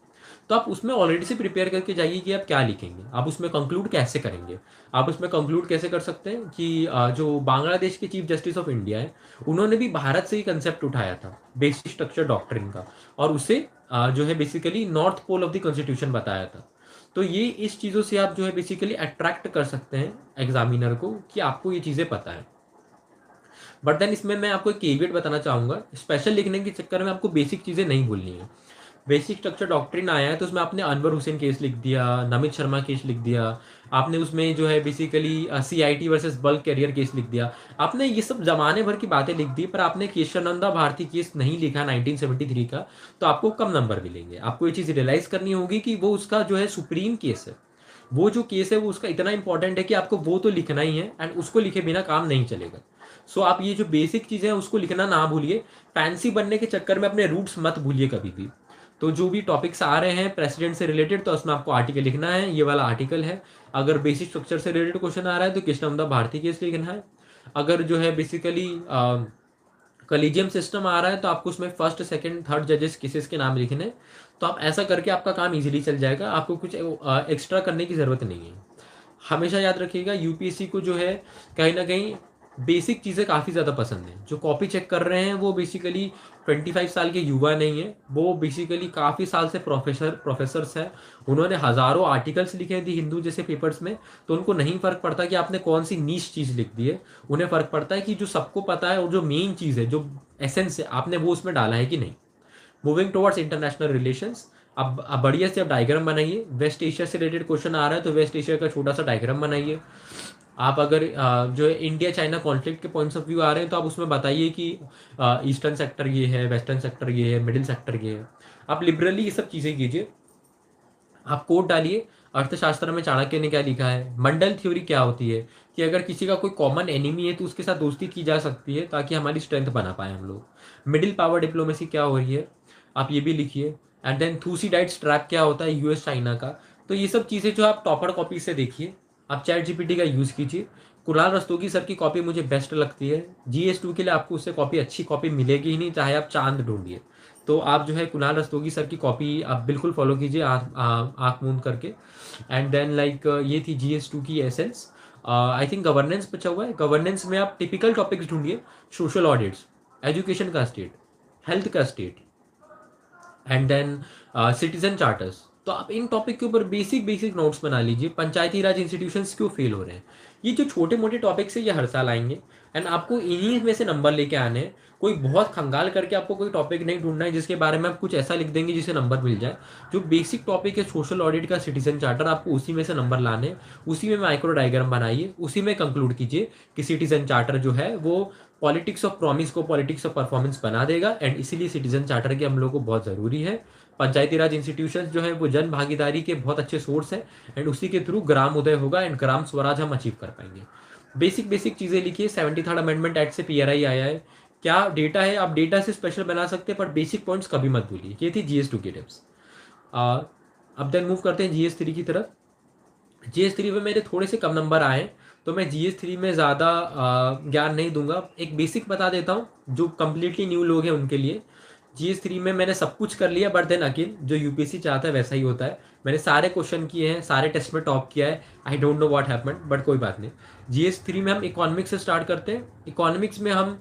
तो आप उसमें ऑलरेडी से प्रिपेयर करके जाइए कि आप क्या लिखेंगे, आप उसमें कंक्लूड कैसे करेंगे। आप उसमें कंक्लूड कैसे कर सकते हैं कि जो बांग्लादेश के चीफ जस्टिस ऑफ इंडिया है, उन्होंने भी भारत से ही कंसेप्ट उठाया था बेसिक स्ट्रक्चर डॉक्ट्रिन का, और उसे जो है basically north pole of the constitution बताया था। तो ये इस चीज़ों से आप जो है बेसिकली अट्रैक्ट कर सकते हैं एग्जामिनर को कि आपको ये चीज़ें पता है। बट देन इसमें मैं आपको एक केवियट बताना चाहूँगा, स्पेशल लिखने के चक्कर में आपको बेसिक चीज़ें नहीं भूलनी है। बेसिक स्ट्रक्चर डॉक्ट्रिन आया है तो उसमें आपने अनवर हुसैन केस लिख दिया, नमित शर्मा केस लिख दिया, आपने उसमें जो है basically CIT versus bulk carrier case लिख दिया। आपने ये सब जमाने भर की बातें लिख दी, पर आपने केशवानंदा भारती केस नहीं लिखा 1973 का, तो आपको कम नंबर मिलेंगे। आपको ये चीज़ रियलाइज करनी होगी कि वो उसका जो है सुप्रीम केस है, वो जो केस है वो उसका इतना इंपॉर्टेंट है कि आपको वो तो लिखना ही है, एंड उसको लिखे बिना काम नहीं चलेगा। सो आप ये जो बेसिक चीज़ें हैं उसको लिखना ना भूलिए, फैंसी बनने के चक्कर में अपने रूट्स मत भूलिए कभी भी। तो जो भी टॉपिक्स आ रहे हैं प्रेसिडेंट से रिलेटेड तो उसमें आपको आर्टिकल लिखना है, ये वाला आर्टिकल है। अगर बेसिक स्ट्रक्चर से रिलेटेड क्वेश्चन आ रहा है तो कृष्णनंदा भारती केस लिखना है। अगर जो है बेसिकली कलीजियम सिस्टम आ रहा है तो आपको उसमें फर्स्ट सेकंड थर्ड जजेस केसेस के नाम लिखने हैं। तो आप ऐसा करके आपका काम इजीली चल जाएगा, आपको कुछ एक्स्ट्रा करने की ज़रूरत नहीं है। हमेशा याद रखिएगा यूपीएससी को जो है कहीं ना कहीं बेसिक चीज़ें काफ़ी ज़्यादा पसंद है। जो कॉपी चेक कर रहे हैं वो बेसिकली 25 साल के युवा नहीं है, वो बेसिकली काफ़ी साल से प्रोफेसर्स हैं। उन्होंने हज़ारों आर्टिकल्स लिखे हैं दी हिंदू जैसे पेपर्स में, तो उनको नहीं फ़र्क पड़ता कि आपने कौन सी नीच चीज़ लिख दी है। उन्हें फ़र्क पड़ता है कि जो सबको पता है और जो मेन चीज़ है, जो एसेंस है, आपने वो उसमें डाला है कि नहीं। मूविंग टुवर्ड्स इंटरनेशनल रिलेशंस, अब बढ़िया से अब डायग्राम बनाइए। वेस्ट एशिया से रिलेटेड क्वेश्चन आ रहा है तो वेस्ट एशिया का छोटा सा डायग्राम बनाइए। आप अगर जो है इंडिया चाइना कॉन्फ्लिक्ट के पॉइंट्स ऑफ व्यू आ रहे हैं तो आप उसमें बताइए कि ईस्टर्न सेक्टर ये है, वेस्टर्न सेक्टर ये है, मिडिल सेक्टर ये है। आप लिबरली ये सब चीज़ें कीजिए। आप कोड डालिए, अर्थशास्त्र में चाणक्य ने क्या लिखा है, मंडल थ्योरी क्या होती है, कि अगर किसी का कोई कॉमन एनिमी है तो उसके साथ दोस्ती की जा सकती है ताकि हमारी स्ट्रेंथ बना पाए हम लोग। मिडिल पावर डिप्लोमेसी क्या हो रही है, आप ये भी लिखिए। एंड देन थूसीडाइड्स ट्रैप क्या होता है यूएस चाइना का। तो ये सब चीज़ें जो आप टॉपर कॉपी से देखिए, आप चैट जीपीटी का यूज़ कीजिए। कुणाल रस्तोगी सर की कॉपी मुझे बेस्ट लगती है। GS2 के लिए आपको उससे कॉपी अच्छी कॉपी मिलेगी ही नहीं, चाहे आप चांद ढूंढिए। तो आप जो है कुणाल रस्तोगी सर की कॉपी आप बिल्कुल फॉलो कीजिए आँख मूंद करके। एंड देन लाइक ये थी GS2 की एसेंस। आई थिंक गवर्नेंस बचा हुआ है। गवर्नेंस में आप टिपिकल टॉपिक्स ढूंढिए, सोशल ऑडिट्स, एजुकेशन का स्टेट, हेल्थ का state, and then citizen charters. तो आप इन टॉपिक के ऊपर बेसिक बेसिक नोट्स बना लीजिए। पंचायती राज इंस्टीट्यूशंस क्यों फेल हो रहे हैं, ये जो छोटे मोटे टॉपिक्स है ये हर साल आएंगे, एंड आपको इन्हीं में से नंबर लेके आने हैं। कोई बहुत खंगाल करके आपको कोई टॉपिक नहीं ढूंढना है जिसके बारे में आप कुछ ऐसा लिख देंगे जिससे नंबर मिल जाए। जो बेसिक टॉपिक है सोशल ऑडिट का, सिटीजन चार्टर, आपको उसी में से नंबर लाने हैं। उसी में माइक्रो डायग्राम बनाइए, उसी में कंक्लूड कीजिए कि सिटीजन चार्टर जो है वो पॉलिटिक्स ऑफ प्रॉमिस को पॉलिटिक्स ऑफ परफॉर्मेंस बना देगा, एंड इसीलिए सिटीजन चार्टर के हम लोग को बहुत ज़रूरी है। पंचायती राज इंस्टीट्यूशन जो है वो जन भागीदारी के बहुत अच्छे सोर्स है, एंड उसी के थ्रू ग्राम उदय होगा एंड ग्राम स्वराज हम अचीव कर पाएंगे। बेसिक बेसिक चीज़ें लिखिए। 73rd अमेंडमेंट एक्ट से PRI आया है, क्या डेटा है, आप डेटा से स्पेशल बना सकते हैं, पर बेसिक पॉइंट्स कभी मत भूलिए। ये थी GS2 की टिप्स। अब देन मूव करते हैं GS3 की तरफ। GS3 में मेरे थोड़े से कम नंबर आए, तो मैं GS3 में ज़्यादा ज्ञान नहीं दूंगा, एक बेसिक बता देता हूँ जो कम्प्लीटली न्यू लोग हैं उनके लिए। GS3 में मैंने सब कुछ कर लिया, बट देन अगेन जो यूपीएससी चाहता है वैसा ही होता है। मैंने सारे क्वेश्चन किए हैं, सारे टेस्ट में टॉप किया है। I don't know what happened, but कोई बात नहीं। GS3 में हम इकोनॉमिक्स से स्टार्ट करते हैं। इकोनॉमिक्स में हम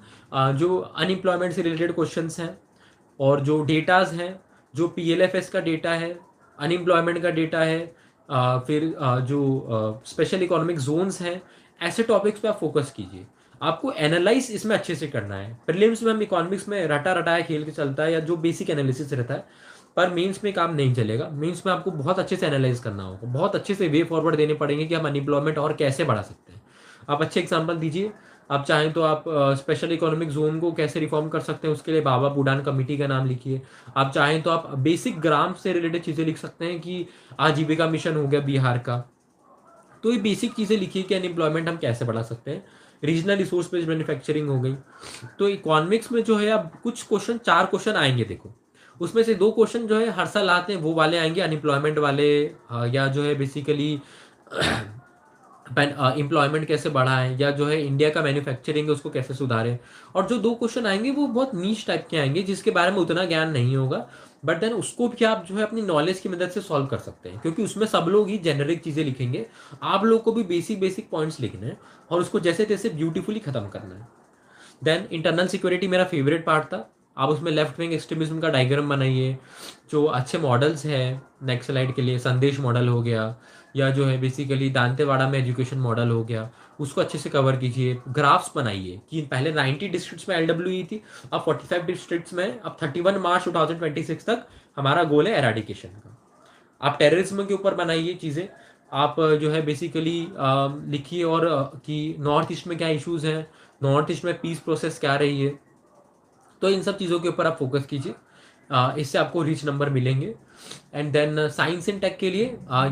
जो अनएम्प्लॉयमेंट से रिलेटेड क्वेश्चंस हैं, और जो डेटाज हैं, जो PLFS का डेटा है, अनएम्प्लॉयमेंट का डेटा है, फिर जो स्पेशल इकोनॉमिक जोन्स हैं, ऐसे टॉपिक्स पे आप फोकस कीजिए। आपको एनालाइज इसमें अच्छे से करना है। प्रीलिम्स में हम इकोनॉमिक्स में रटा रटाया खेल के चलता है, या जो बेसिक एनालिसिस रहता है, पर मेंस में काम नहीं चलेगा। मेंस में आपको बहुत अच्छे से एनालाइज करना होगा, बहुत अच्छे से वे फॉरवर्ड देने पड़ेंगे कि हम अनएम्प्लॉयमेंट और कैसे बढ़ा सकते हैं। आप अच्छे एग्जाम्पल दीजिए। आप चाहें तो आप स्पेशल इकोनॉमिक जोन को कैसे रिफॉर्म कर सकते हैं, उसके लिए बाबा बुडान कमेटी का नाम लिखिए। आप चाहें तो आप बेसिक ग्राम से रिलेटेड चीज़ें लिख सकते हैं, कि आजीविका मिशन हो गया बिहार का, तो ये बेसिक चीज़ें लिखिए कि अनएम्प्लॉयमेंट हम कैसे बढ़ा सकते हैं। रीजनल रिसोर्स बेस्ड मैन्युफैक्चरिंग हो गई। तो इकोनॉमिक्स में जो है अब कुछ क्वेश्चन, 4 क्वेश्चन आएंगे देखो। उसमें से 2 क्वेश्चन जो है हर साल आते हैं, वो वाले आएंगे अनएम्प्लॉयमेंट वाले, या जो है बेसिकली एम्प्लॉयमेंट कैसे बढ़ाएं, या जो है इंडिया का मैन्युफैक्चरिंग है उसको कैसे सुधारें। और जो 2 क्वेश्चन आएंगे वो बहुत नीच टाइप के आएंगे, जिसके बारे में उतना ज्ञान नहीं होगा, बट देन उसको भी आप जो है अपनी नॉलेज की मदद से सॉल्व कर सकते हैं, क्योंकि उसमें सब लोग ही जेनरिक चीज़ें लिखेंगे। आप लोग को भी बेसिक बेसिक पॉइंट्स लिखने हैं, और उसको जैसे तैसे ब्यूटीफुली खत्म करना है। देन इंटरनल सिक्योरिटी मेरा फेवरेट पार्ट था। आप उसमें लेफ्ट विंग एक्सट्रीमिज्म का डायग्राम बनाइए, जो अच्छे मॉडल्स हैं नेक्स्ट स्लाइड के लिए, संदेश मॉडल हो गया, या जो है बेसिकली दांतेवाड़ा में एजुकेशन मॉडल हो गया, उसको अच्छे से कवर कीजिए। ग्राफ्स बनाइए कि पहले 90 डिस्ट्रिक्ट्स में LWE थी, अब 45 डिस्ट्रिक्ट्स में, अब 31 मार्च 2026 तक हमारा गोल है एराडिकेशन का। आप टेररिज्म के ऊपर बनाइए चीज़ें। आप जो है बेसिकली लिखिए, और कि नॉर्थ ईस्ट में क्या इश्यूज हैं, नॉर्थ ईस्ट में पीस प्रोसेस क्या रही है। तो इन सब चीज़ों के ऊपर आप फोकस कीजिए, इससे आपको रिच नंबर मिलेंगे। And then science and tech के लिए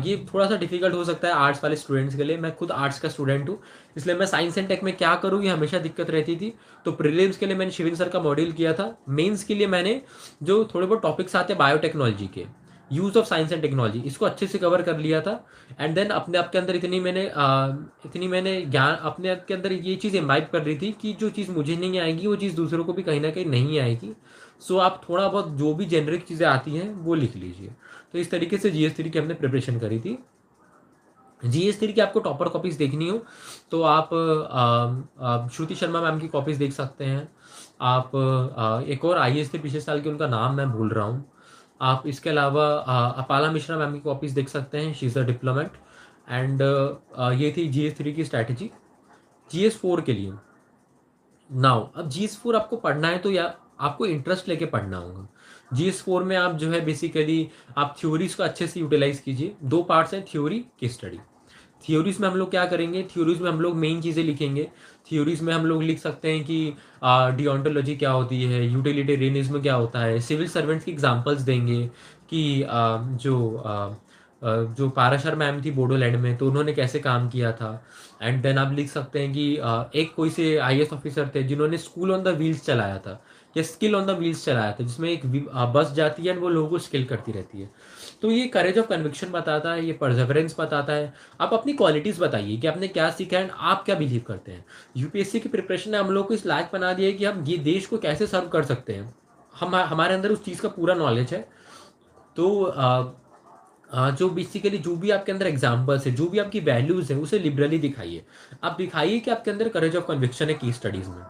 ये थोड़ा सा डिफिकल्ट हो सकता है आर्ट्स वाले स्टूडेंट्स के लिए। मैं खुद आर्ट्स का स्टूडेंट हूँ, इसलिए मैं साइंस एंड टेक में क्या करूँ ये हमेशा दिक्कत रहती थी। तो प्रीलिम्स के लिए मैंने शिविन सर का मॉड्यूल किया था। मेंस के लिए मैंने जो थोड़े बहुत टॉपिक्स आते हैं बायोटेक्नोलॉजी के, use of science and technology, इसको अच्छे से कवर कर लिया था। एंड देन अपने आप के अंदर इतनी मैंने ज्ञान अपने आप के अंदर ये चीज़ इम्बाइब कर रही थी कि जो चीज़ मुझे नहीं आएगी वो चीज़ दूसरों को भी कहीं ना कहीं नहीं आएगी। सो आप थोड़ा बहुत जो भी जेनरिक चीज़ें आती हैं वो लिख लीजिए। तो इस तरीके से GS3 की हमने प्रिपरेशन करी थी। GS3 की आपको टॉपर कॉपीज़ देखनी हो तो आप श्रुति शर्मा मैम की कॉपीज़ देख सकते हैं। आप एक और IAS थे पिछले साल के, उनका नाम मैं भूल रहा हूँ। आप इसके अलावा अपाला मिश्रा मैम की कॉपीज़ देख सकते हैं, she is a diplomat. And ये थी GS3 की स्ट्रैटेजी। GS4 के लिए नाउ, अब GS4 आपको पढ़ना है तो या आपको इंटरेस्ट लेके पढ़ना होगा। GS4 में आप जो है बेसिकली आप थ्योरीज को अच्छे से यूटिलाइज कीजिए। 2 पार्ट्स हैं, थ्योरी की स्टडी। थ्योरीज में हम लोग क्या करेंगे, थ्योरीज में हम लोग मेन चीज़ें लिखेंगे। थ्योरीज में हम लोग लिख सकते हैं कि डिओन्टोलॉजी क्या होती है, यूटिलिटेरियनिज्म क्या होता है, सिविल सर्वेंट्स की एग्जांपल्स देंगे कि जो पाराशर मैम थी बोडोलैंड में, तो उन्होंने कैसे काम किया था। एंड देन आप लिख सकते हैं कि एक कोई से IAS ऑफिसर थे जिन्होंने स्कूल ऑन द व्हील्स चलाया था, या स्किल ऑन द व्हील्स चलाया था, जिसमें एक बस जाती है और वो लोगों को स्किल करती रहती है। तो ये करेज ऑफ कन्विक्शन बताता है, ये परसेवरेंस बताता है। आप अपनी क्वालिटीज़ बताइए कि आपने क्या सीखा है, आप क्या बिलीव करते हैं। यूपीएससी की प्रिपरेशन ने हम लोग को इस लायक बना दिया है कि हम ये देश को कैसे सर्व कर सकते हैं। हम हमारे अंदर उस चीज़ का पूरा नॉलेज है। तो जो बेसिकली जो भी आपके अंदर एग्जाम्पल्स है, जो भी आपकी वैल्यूज़ है, उसे लिबरली दिखाइए। आप दिखाइए कि आपके अंदर करेज ऑफ कन्विक्शन है की स्टडीज़ में।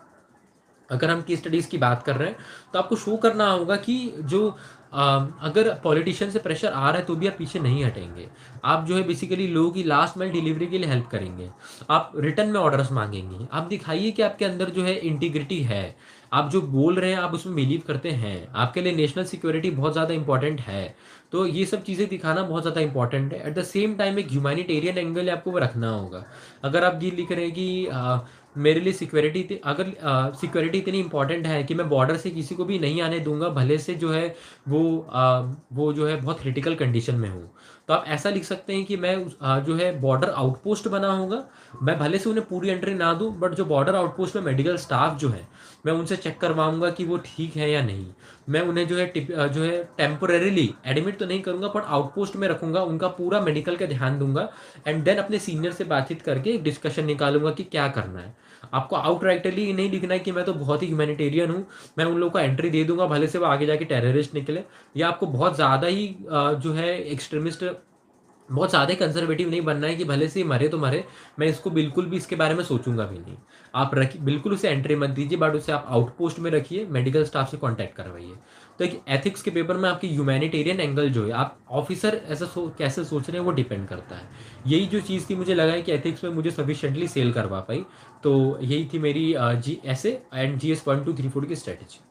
अगर हम की स्टडीज़ की बात कर रहे हैं तो आपको शो करना होगा कि जो अगर पॉलिटिशियन से प्रेशर आ रहा है तो भी आप पीछे नहीं हटेंगे। आप जो है बेसिकली लोगों की लास्ट माइल डिलीवरी के लिए हेल्प करेंगे। आप रिटर्न में ऑर्डर्स मांगेंगे। आप दिखाइए कि आपके अंदर जो है इंटीग्रिटी है, आप जो बोल रहे हैं आप उसमें बिलीव करते हैं, आपके लिए नेशनल सिक्योरिटी बहुत ज़्यादा इंपॉर्टेंट है। तो ये सब चीज़ें दिखाना बहुत ज़्यादा इंपॉर्टेंट है। एट द सेम टाइम एक ह्यूमैनिटेरियन एंगल आपको वो रखना होगा। अगर आप ये लिख रहे हैं कि मेरे लिए सिक्योरिटी, अगर सिक्योरिटी इतनी इंपॉर्टेंट है कि मैं बॉर्डर से किसी को भी नहीं आने दूंगा, भले से जो है वो जो है बहुत क्रिटिकल कंडीशन में हूँ, तो आप ऐसा लिख सकते हैं कि मैं जो है बॉर्डर आउटपोस्ट बना होगा, मैं भले से उन्हें पूरी एंट्री ना दूं, बट जो बॉर्डर आउटपोस्ट में मेडिकल स्टाफ जो है मैं उनसे चेक करवाऊंगा कि वो ठीक है या नहीं। मैं उन्हें जो है टेम्पोरेरीली एडमिट तो नहीं करूंगा, बट आउटपोस्ट में रखूंगा, उनका पूरा मेडिकल का ध्यान दूंगा। एंड देन अपने सीनियर से बातचीत करके एक डिस्कशन निकालूंगा कि क्या करना है। आपको आउटराइटली नहीं लिखना है कि मैं तो बहुत ही ह्यूमैनिटेरियन हूँ, मैं उन लोगों को एंट्री दे दूंगा, भले से वो आगे जाके टेररिस्ट निकले। या आपको बहुत ज़्यादा ही जो है एक्सट्रीमिस्ट, बहुत ज़्यादा कंजर्वेटिव नहीं बनना है कि भले से मरे तो मरे, मैं इसको बिल्कुल भी इसके बारे में सोचूंगा भी नहीं। आप रखिए, बिल्कुल उसे एंट्री मत दीजिए, बट उसे आप आउटपोस्ट में रखिए, मेडिकल स्टाफ से कांटेक्ट करवाइए। तो एक एथिक्स के पेपर में आपकी ह्यूमैनिटेरियन एंगल जो है, आप ऑफिसर ऐसा कैसे सोच रहे हैं वो डिपेंड करता है। यही जो चीज़ थी, मुझे लगा है कि एथिक्स में मुझे सफिशिएंटली सेल करवा पाई। तो यही थी मेरी जी ऐसे एंड GS 1 2 3 4 की स्ट्रेटेजी।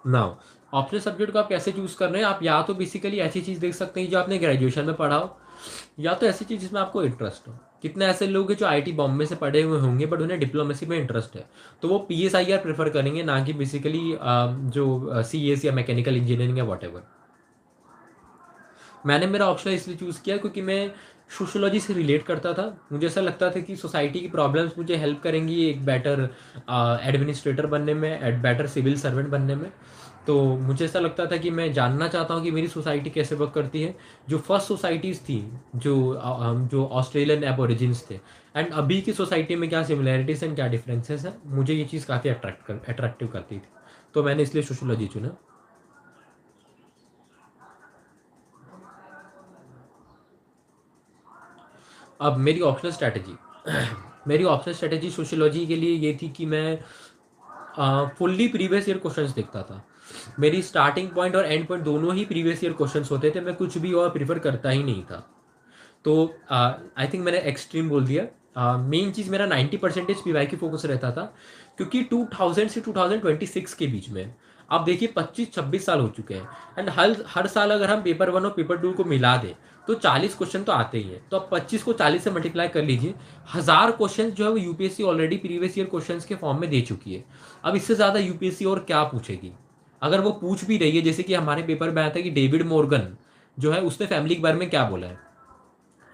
नाउ, ऑप्शनल सब्जेक्ट को आप कैसे चूज कर रहे हैं? आप या तो बेसिकली ऐसी चीज देख सकते हैं जो आपने ग्रेजुएशन में पढ़ा हो, या तो ऐसी चीज जिसमें आपको इंटरेस्ट हो। कितने ऐसे लोग हैं जो आईटी बॉम्बे से पढ़े हुए होंगे बट उन्हें डिप्लोमेसी में इंटरेस्ट है, तो वो PSIR प्रेफर करेंगे, ना कि बेसिकली जो CS या मैकेनिकल इंजीनियरिंग या वॉट। मैंने मेरा ऑप्शन इसलिए चूज़ किया क्योंकि मैं सोशोलॉजी से रिलेट करता था। मुझे ऐसा लगता था कि सोसाइटी की प्रॉब्लम्स मुझे हेल्प करेंगी एक बेटर एडमिनिस्ट्रेटर बनने में, बेटर सिविल सर्वेंट बनने में। तो मुझे ऐसा लगता था कि मैं जानना चाहता हूँ कि मेरी सोसाइटी कैसे वर्क करती है। जो फर्स्ट सोसाइटीज़ थी, जो ऑस्ट्रेलियन एबोरिजिन्स थे, एंड अभी की सोसाइटी में क्या सिमिलैरिटीज एंड क्या डिफरेंसेस हैं, मुझे ये चीज़ काफ़ी अट्रैक्टिव करती थी। तो मैंने इसलिए सोशोलॉजी चुना। अब मेरी ऑप्शनल स्ट्रैटेजी मेरी ऑप्शनल स्ट्रैटेजी सोशियोलॉजी के लिए ये थी कि मैं फुल्ली प्रीवियस ईयर क्वेश्चंस देखता था। मेरी स्टार्टिंग पॉइंट और एंड पॉइंट दोनों ही प्रीवियस ईयर क्वेश्चंस होते थे, मैं कुछ भी और प्रीफर करता ही नहीं था। तो आई थिंक मैंने एक्सट्रीम बोल दिया। मेन चीज़ मेरा 90% PY की फोकस रहता था, क्योंकि 2000 से 2026 के बीच में, आप देखिए 25-26 साल हो चुके हैं। एंड हर हर साल अगर हम पेपर 1 और पेपर 2 को मिला दें तो 40 क्वेश्चन तो आते ही हैं। तो आप 25 को 40 से मल्टीप्लाई कर लीजिए, 1000 क्वेश्चन जो है वो UPSC already previous year question के फॉर्म में दे चुकी है। अब इससे ज़्यादा यूपीएससी और क्या पूछेगी? अगर वो पूछ भी रही है, जैसे कि हमारे पेपर में आया था कि डेविड मॉर्गन जो है उसने फैमिली के बारे में क्या बोला है।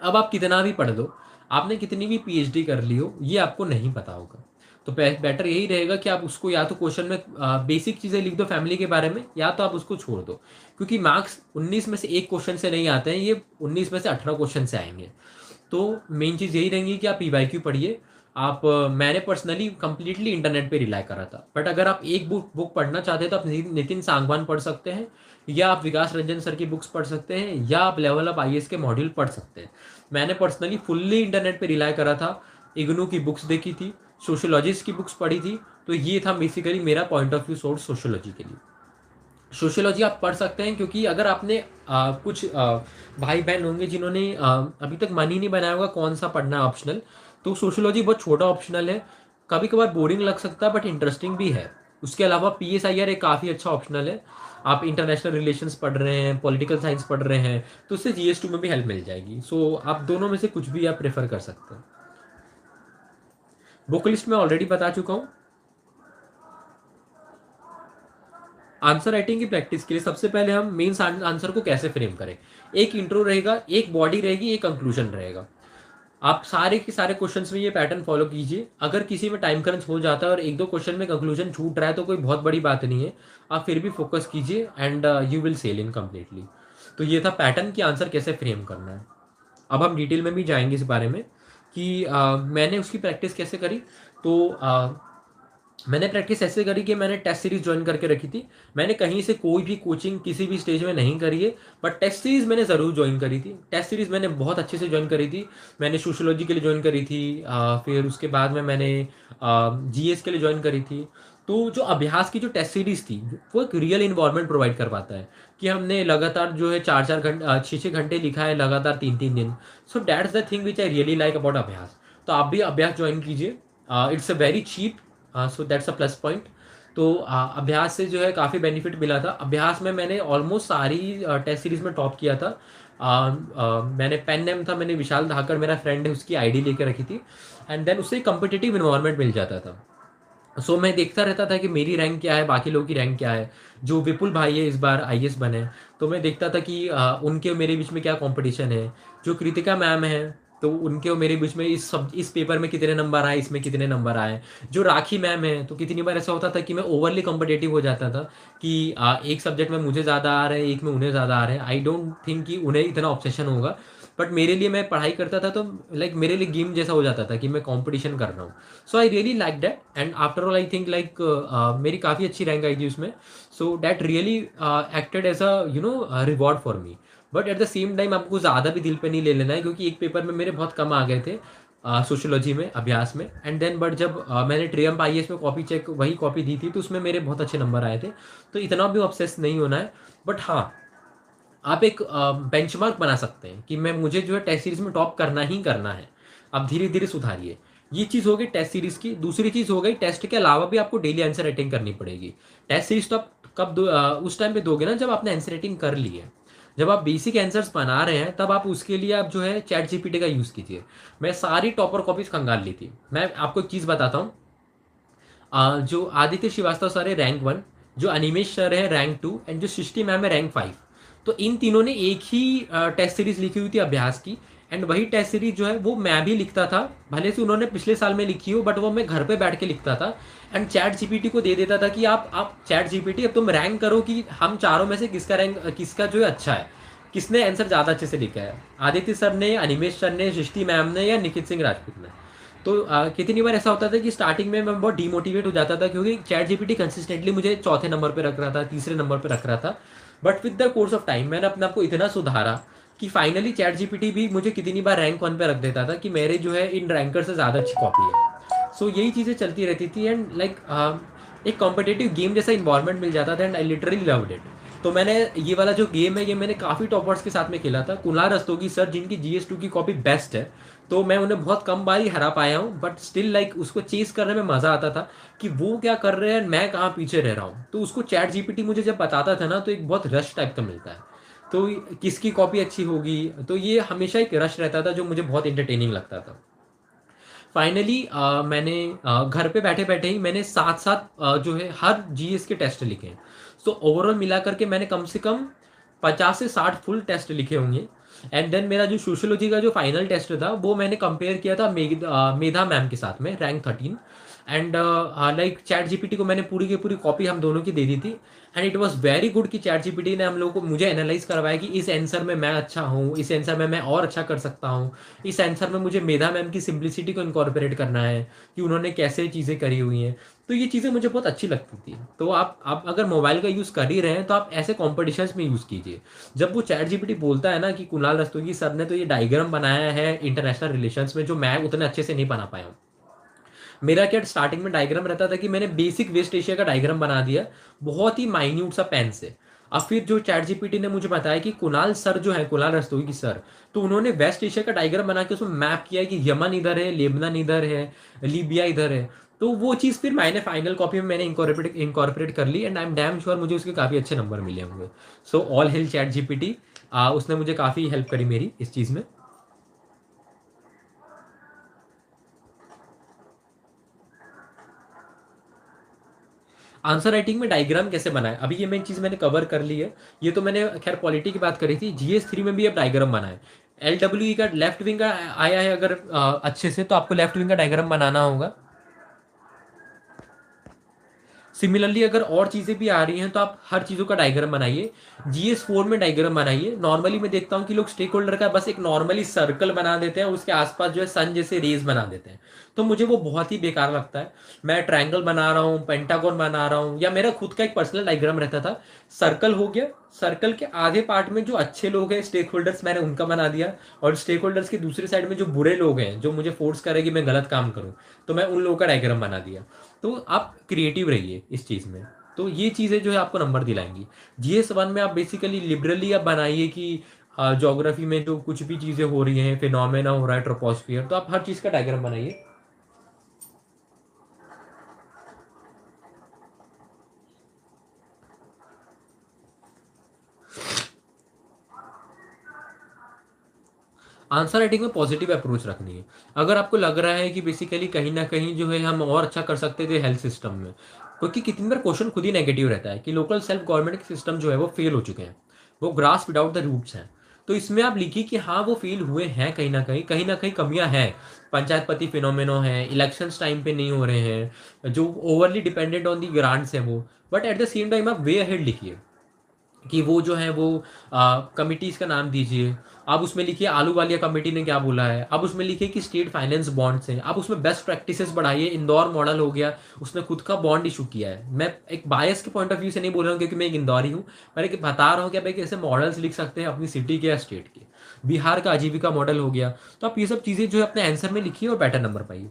अब आप कितना भी पढ़ लो, आपने कितनी भी PhD कर ली हो, ये आपको नहीं पता होगा। तो बेटर यही रहेगा कि आप उसको या तो क्वेश्चन में बेसिक चीज़ें लिख दो फैमिली के बारे में, या तो आप उसको छोड़ दो। क्योंकि मार्क्स 19 में से एक क्वेश्चन से नहीं आते हैं, ये 19 में से 18 क्वेश्चन से आएंगे। तो मेन चीज़ यही रहेंगी कि आप PYQ पढ़िए। मैंने पर्सनली कंप्लीटली इंटरनेट पे रिलाई करा था, बट अगर आप एक बुक पढ़ना चाहते हैं तो आप नितिन सांगवान पढ़ सकते हैं, या आप विकास रंजन सर की बुक्स पढ़ सकते हैं, या आप लेवल अप IAS के मॉड्यूल पढ़ सकते हैं। मैंने पर्सनली फुल्ली इंटरनेट पे रिलाई करा था, इग्नू की बुक्स देखी थी, सोशोलॉजिस्ट की बुक्स पढ़ी थी। तो ये था बेसिकली मेरा point of view source sociology के लिए। सोशियोलॉजी आप पढ़ सकते हैं, क्योंकि अगर आपने कुछ भाई बहन होंगे जिन्होंने अभी तक मन ही नहीं बनाया होगा कौन सा पढ़ना है ऑप्शनल, तो सोशियोलॉजी बहुत छोटा ऑप्शनल है। कभी कभार बोरिंग लग सकता है बट इंटरेस्टिंग भी है। उसके अलावा PSIR एक काफ़ी अच्छा ऑप्शनल है। आप इंटरनेशनल रिलेशंस पढ़ रहे हैं, पॉलिटिकल साइंस पढ़ रहे हैं, तो उससे GS 2 में भी हेल्प मिल जाएगी। सो आप दोनों में से कुछ भी आप प्रेफर कर सकते हैं। बुक लिस्ट में ऑलरेडी बता चुका हूँ। आंसर राइटिंग की प्रैक्टिस के लिए सबसे पहले हम मेंस आंसर को कैसे फ्रेम करें। एक इंट्रो रहेगा, एक बॉडी रहेगी, एक कंक्लूजन रहेगा। आप सारे के सारे क्वेश्चंस में ये पैटर्न फॉलो कीजिए। अगर किसी में टाइम क्रंच हो जाता है और एक दो क्वेश्चन में कंक्लूजन छूट रहा है तो कोई बहुत बड़ी बात नहीं है, आप फिर भी फोकस कीजिए and you will sail in completely. तो ये था पैटर्न की आंसर कैसे फ्रेम करना है। अब हम डिटेल में भी जाएंगे इस बारे में कि मैंने उसकी प्रैक्टिस कैसे करी। तो मैंने प्रैक्टिस ऐसे करी कि मैंने टेस्ट सीरीज ज्वाइन करके रखी थी। मैंने कहीं से कोई भी कोचिंग किसी भी स्टेज में नहीं करी है, बट टेस्ट सीरीज मैंने ज़रूर ज्वाइन करी थी। टेस्ट सीरीज मैंने बहुत अच्छे से ज्वाइन करी थी। मैंने सोशोलॉजी के लिए ज्वाइन करी थी, फिर उसके बाद में मैंने GS के लिए ज्वाइन करी थी। तो जो अभ्यास की जो टेस्ट सीरीज थी, वो एक रियल इन्वॉल्वमेंट प्रोवाइड करवाता है कि हमने लगातार जो है 4-4 घंटे 6-6 घंटे लिखा है लगातार 3-3 दिन। So that's the thing which I really like about Abhyas. तो आप भी अभ्यास ज्वाइन कीजिए। It's a very cheap, so that's a plus point. तो अभ्यास से जो है काफ़ी बेनिफिट मिला था। अभ्यास में मैंने ऑलमोस्ट सारी टेस्ट सीरीज में टॉप किया था। मैंने पेन नेम था, मैंने विशाल धाकर मेरा फ्रेंड है उसकी ID लेकर रखी थी, एंड देन उससे कम्पिटिटिव इन्वायरमेंट मिल जाता था। सो मैं देखता रहता था कि मेरी रैंक क्या है, बाकी लोगों की रैंक क्या है। जो विपुल भाई है इस बार आईएएस बने, तो मैं देखता था कि उनके और मेरे बीच में क्या कंपटीशन है। जो कृतिका मैम है, तो उनके और मेरे बीच में इस पेपर में कितने नंबर आए, इसमें कितने नंबर आए। जो राखी मैम है, तो कितनी बार ऐसा होता था कि मैं ओवरली कॉम्पिटेटिव हो जाता था कि एक सब्जेक्ट में मुझे ज़्यादा आ रहा है, एक में उन्हें ज़्यादा आ रहे हैं। आई डोंट थिंक कि उन्हें इतना ऑब्सेशन होगा, बट मेरे लिए मैं पढ़ाई करता था तो लाइक मेरे लिए गेम जैसा हो जाता था कि मैं कंपटीशन कर रहा हूँ। So I really like that, and after all I think like मेरी काफ़ी अच्छी रैंक आई थी उसमें। So that really acted as a reward for me. But at the same time आपको ज़्यादा भी दिल पे नहीं ले लेना है, क्योंकि एक पेपर में मेरे बहुत कम आ गए थे सोशियोलॉजी में, अभ्यास में। एंड देन बट जब मैंने ट्रियम्फ आईएएस में कॉपी चेक वही कॉपी दी थी, तो उसमें मेरे बहुत अच्छे नंबर आए थे। तो इतना भी ऑब्सेस नहीं होना है। बट हाँ, आप एक बेंचमार्क बना सकते हैं कि मैं मुझे जो है टेस्ट सीरीज में टॉप करना ही करना है। आप धीरे धीरे सुधारिए। ये चीज़ हो गई टेस्ट सीरीज की। दूसरी चीज़ हो गई, टेस्ट के अलावा भी आपको डेली आंसर राइटिंग करनी पड़ेगी। टेस्ट सीरीज तो आप कब उस टाइम पे दोगे ना जब आपने आंसर राइटिंग कर ली है। जब आप बेसिक आंसर्स बना रहे हैं, तब आप उसके लिए आप जो है चैट जीपीटी का यूज़ कीजिए। मैं सारी टॉपर कॉपीज खंगाल ली थी। मैं आपको एक चीज़ बताता हूँ। जो आदित्य श्रीवास्तव सर है रैंक 1, जो अनिमेश सर है रैंक 2, एंड जो सृष्टि मैम है रैंक 5। तो इन तीनों ने एक ही टेस्ट सीरीज लिखी हुई थी अभ्यास की। एंड वही टेस्ट सीरीज जो है वो मैं भी लिखता था। भले से उन्होंने पिछले साल में लिखी हो, बट वो मैं घर पे बैठ के लिखता था। एंड चैट जीपीटी को दे देता था कि आप चैट जीपीटी अब तुम रैंक करो कि हम चारों में से किसका रैंक, किसका जो है अच्छा है, किसने आंसर ज़्यादा अच्छे से लिखा है, आदित्य सर ने, अनिमेश सर ने, सृष्टि मैम ने, या निखित सिंह राजपूत ने। तो कितनी बार ऐसा होता था कि स्टार्टिंग में मैं बहुत डीमोटिवेट हो जाता था, क्योंकि चैट जीपीटी कंसिस्टेंटली मुझे चौथे नंबर पे रख रहा था, तीसरे नंबर पे रख रहा था। But with the course of time मैंने अपने आप को इतना सुधारा कि फाइनली चैट जीपीटी भी मुझे कितनी बार रैंक 1 पे रख देता था कि मेरे जो है इन रैंकर से ज़्यादा अच्छी कॉपी है। सो यही चीज़ें चलती रहती थी। एंड लाइक एक कॉम्पिटेटिव गेम जैसा इन्वायरमेंट मिल जाता था, and I literally loved it. तो मैंने ये वाला जो गेम है, ये मैंने काफ़ी टॉपर्स के साथ में खेला था। कुणाल रस्तोगी सर, जिनकी जीएस 2 की कॉपी बेस्ट है, तो मैं उन्हें बहुत कम बार ही हरा पाया हूँ। बट स्टिल लाइक उसको चेस करने में मज़ा आता था कि वो क्या कर रहे हैं, मैं कहाँ पीछे रह रहा हूँ। तो उसको चैट जीपीटी मुझे जब बताता था ना, तो एक बहुत रश टाइप का मिलता है। तो किसकी कॉपी अच्छी होगी, तो ये हमेशा एक रश रहता था जो मुझे बहुत इंटरटेनिंग लगता था। फाइनली मैंने घर पे बैठे बैठे ही मैंने साथ साथ जो है हर जीएस के टेस्ट लिखे हैं। सो ओवरऑल मिला करके मैंने कम से कम 50 से 60 फुल टेस्ट लिखे होंगे। एंड देन मेरा जो सोशियोलॉजी का जो फाइनल टेस्ट था, वो मैंने कंपेयर किया था मेधा मैम के साथ में, rank 13। And like chat GPT को मैंने पूरी की पूरी कॉपी हम दोनों की दे दी थी। And it was very good कि चैट जीपीटी ने हम लोगों को मुझे एनालाइज करवाया कि इस आंसर में मैं अच्छा हूँ, इस आंसर में मैं और अच्छा कर सकता हूँ, इस आंसर में मुझे मेधा मैम की सिंप्लिसिटी को इनकॉर्पोरेट करना है कि उन्होंने कैसे चीज़ें करी हुई हैं। तो ये चीज़ें मुझे बहुत अच्छी लगती थी। तो आप अगर मोबाइल का यूज़ कर ही रहे हैं, तो आप ऐसे कॉम्पिटिशन्स में यूज़ कीजिए। जब वो चैट जीपीटी बोलता है ना कि कुणाल रस्तोगी सर ने तो ये डायग्राम बनाया है इंटरनेशनल रिलेशंस में, जो मैं उतने अच्छे से नहीं बना पाया हूँ। मेरा क्या स्टार्टिंग में डायग्राम रहता था कि मैंने बेसिक वेस्ट एशिया का डायग्राम बना दिया, बहुत ही माइन्यूट सा पेन से। अब फिर जो चैट जीपीटी ने मुझे बताया कि कुणाल सर जो है, कुणाल रस्तोगी सर, तो उन्होंने वेस्ट एशिया का डायग्राम बना के उसमें मैप किया है कि यमन इधर है, लेबनान इधर है, लीबिया इधर है। तो वो चीज़ फिर मैंने फाइनल कॉपी में मैंने इनकॉर्पोरेट कर ली, and I am damn sure मुझे उसके काफ़ी अच्छे नंबर मिले होंगे। So all hail chat GPT, उसने मुझे काफ़ी हेल्प करी मेरी इस चीज़ में। आंसर राइटिंग में डायग्राम कैसे बनाए, अभी ये मेन चीज़ मैंने कवर कर ली है। ये तो मैंने खैर पॉलिटी की बात करी थी। जीएस 3 में भी अब डायग्राम बनाए। एल का लेफ्ट विंग का आया है अगर अच्छे से, तो आपको लेफ्ट विंग का डायग्राम बनाना होगा। सिमिलरली अगर और चीज़ें भी आ रही हैं, तो आप हर चीज़ों का डायग्राम बनाइए। जीएस 4 में डायग्राम बनाइए। नॉर्मली मैं देखता हूँ कि लोग स्टेक होल्डर का बस एक नॉर्मली सर्कल बना देते हैं, उसके आसपास जो है सन जैसे रेज बना देते हैं। तो मुझे वो बहुत ही बेकार लगता है। मैं ट्रायंगल बना रहा हूँ, पेंटागन बना रहा हूँ, या मेरा खुद का एक पर्सनल डायग्राम रहता था। सर्कल हो गया, सर्कल के आधे पार्ट में जो अच्छे लोग हैं स्टेक होल्डर्स, मैंने उनका बना दिया। और स्टेक होल्डर्स की दूसरी साइड में जो बुरे लोग हैं, जो मुझे फोर्स करेंगे मैं गलत काम करूँ, तो मैं उन लोगों का डायग्राम बना दिया। तो आप क्रिएटिव रहिए इस चीज़ में। तो ये चीज़ें जो है आपको नंबर दिलाएंगी। जीएस 1 में आप बेसिकली लिबरली आप बनाइए कि ज्योग्राफी में जो कुछ भी चीज़ें हो रही हैं, फिनोमेना हो रहा है, ट्रोपोस्फियर, तो आप हर चीज़ का डायग्राम बनाइए। आंसर राइटिंग में पॉजिटिव अप्रोच रखनी है। अगर आपको लग रहा है कि बेसिकली कहीं ना कहीं जो है हम और अच्छा कर सकते थे हेल्थ सिस्टम में, क्योंकि कितनी बार क्वेश्चन खुद ही नेगेटिव रहता है कि लोकल सेल्फ गवर्नमेंट के सिस्टम जो है वो फेल हो चुके हैं, वो ग्रास विदाउट द रूट्स हैं। तो इसमें आप लिखिए कि हाँ वो फेल हुए हैं, कहीं ना कहीं कमियां हैं, पंचायत पति फिनोमेनो है, इलेक्शंस टाइम पे नहीं हो रहे हैं, जो overly dependent on the grants है वो। But at the same time आप वे अहेड लिखिए कि वो जो है वो कमिटीज़ का नाम दीजिए। आप उसमें लिखिए आलू वालिया कमेटी ने क्या बोला है, आप उसमें लिखिए कि स्टेट फाइनेंस बॉन्ड्स हैं, आप उसमें बेस्ट प्रैक्टिसेस बढ़ाइए। इंदौर मॉडल हो गया, उसने खुद का बॉन्ड इशू किया है। मैं एक बायस के पॉइंट ऑफ व्यू से नहीं बोल रहा हूँ क्योंकि मैं एक इंदौरी हूँ, मैं एक बता रहा हूँ कि आप एक ऐसे मॉडल्स लिख सकते हैं अपनी सिटी के या स्टेट के। बिहार का आजीविका मॉडल हो गया। तो आप ये सब चीज़ें जो है अपने आंसर में लिखिए और बेटर नंबर पाइए।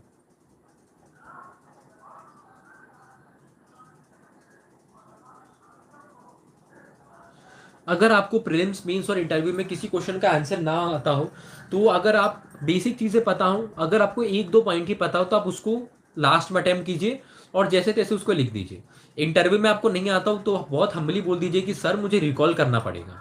अगर आपको प्रीलिम्स मेंस और इंटरव्यू में किसी क्वेश्चन का आंसर ना आता हो, तो अगर आप बेसिक चीज़ें पता हो, अगर आपको एक दो पॉइंट ही पता हो, तो आप उसको लास्ट में अटेम्प्ट कीजिए और जैसे तैसे उसको लिख दीजिए। इंटरव्यू में आपको नहीं आता हो तो बहुत हम्बली बोल दीजिए कि सर मुझे रिकॉल करना पड़ेगा।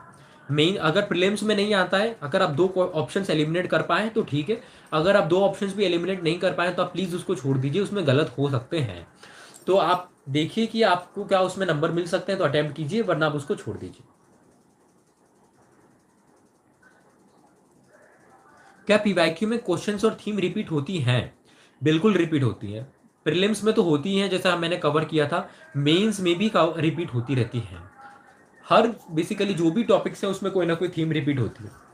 मेन अगर प्रीलिम्स में नहीं आता है, अगर आप दो ऑप्शंस एलिमिनेट कर पाए तो ठीक है, अगर आप दो ऑप्शंस भी एलिमिनेट नहीं कर पाए तो आप प्लीज़ उसको छोड़ दीजिए, उसमें गलत हो सकते हैं। तो आप देखिए कि आपको क्या उसमें नंबर मिल सकते हैं तो अटेम्प्ट कीजिए, वरना आप उसको छोड़ दीजिए। क्या पीवाईक्यू में क्वेश्चंस और थीम रिपीट होती हैं? बिल्कुल रिपीट होती हैं। प्रीलिम्स में तो होती हैं जैसा मैंने कवर किया था, मेंस में भी रिपीट होती रहती हैं। हर बेसिकली जो भी टॉपिक्स हैं उसमें कोई ना कोई थीम रिपीट होती है।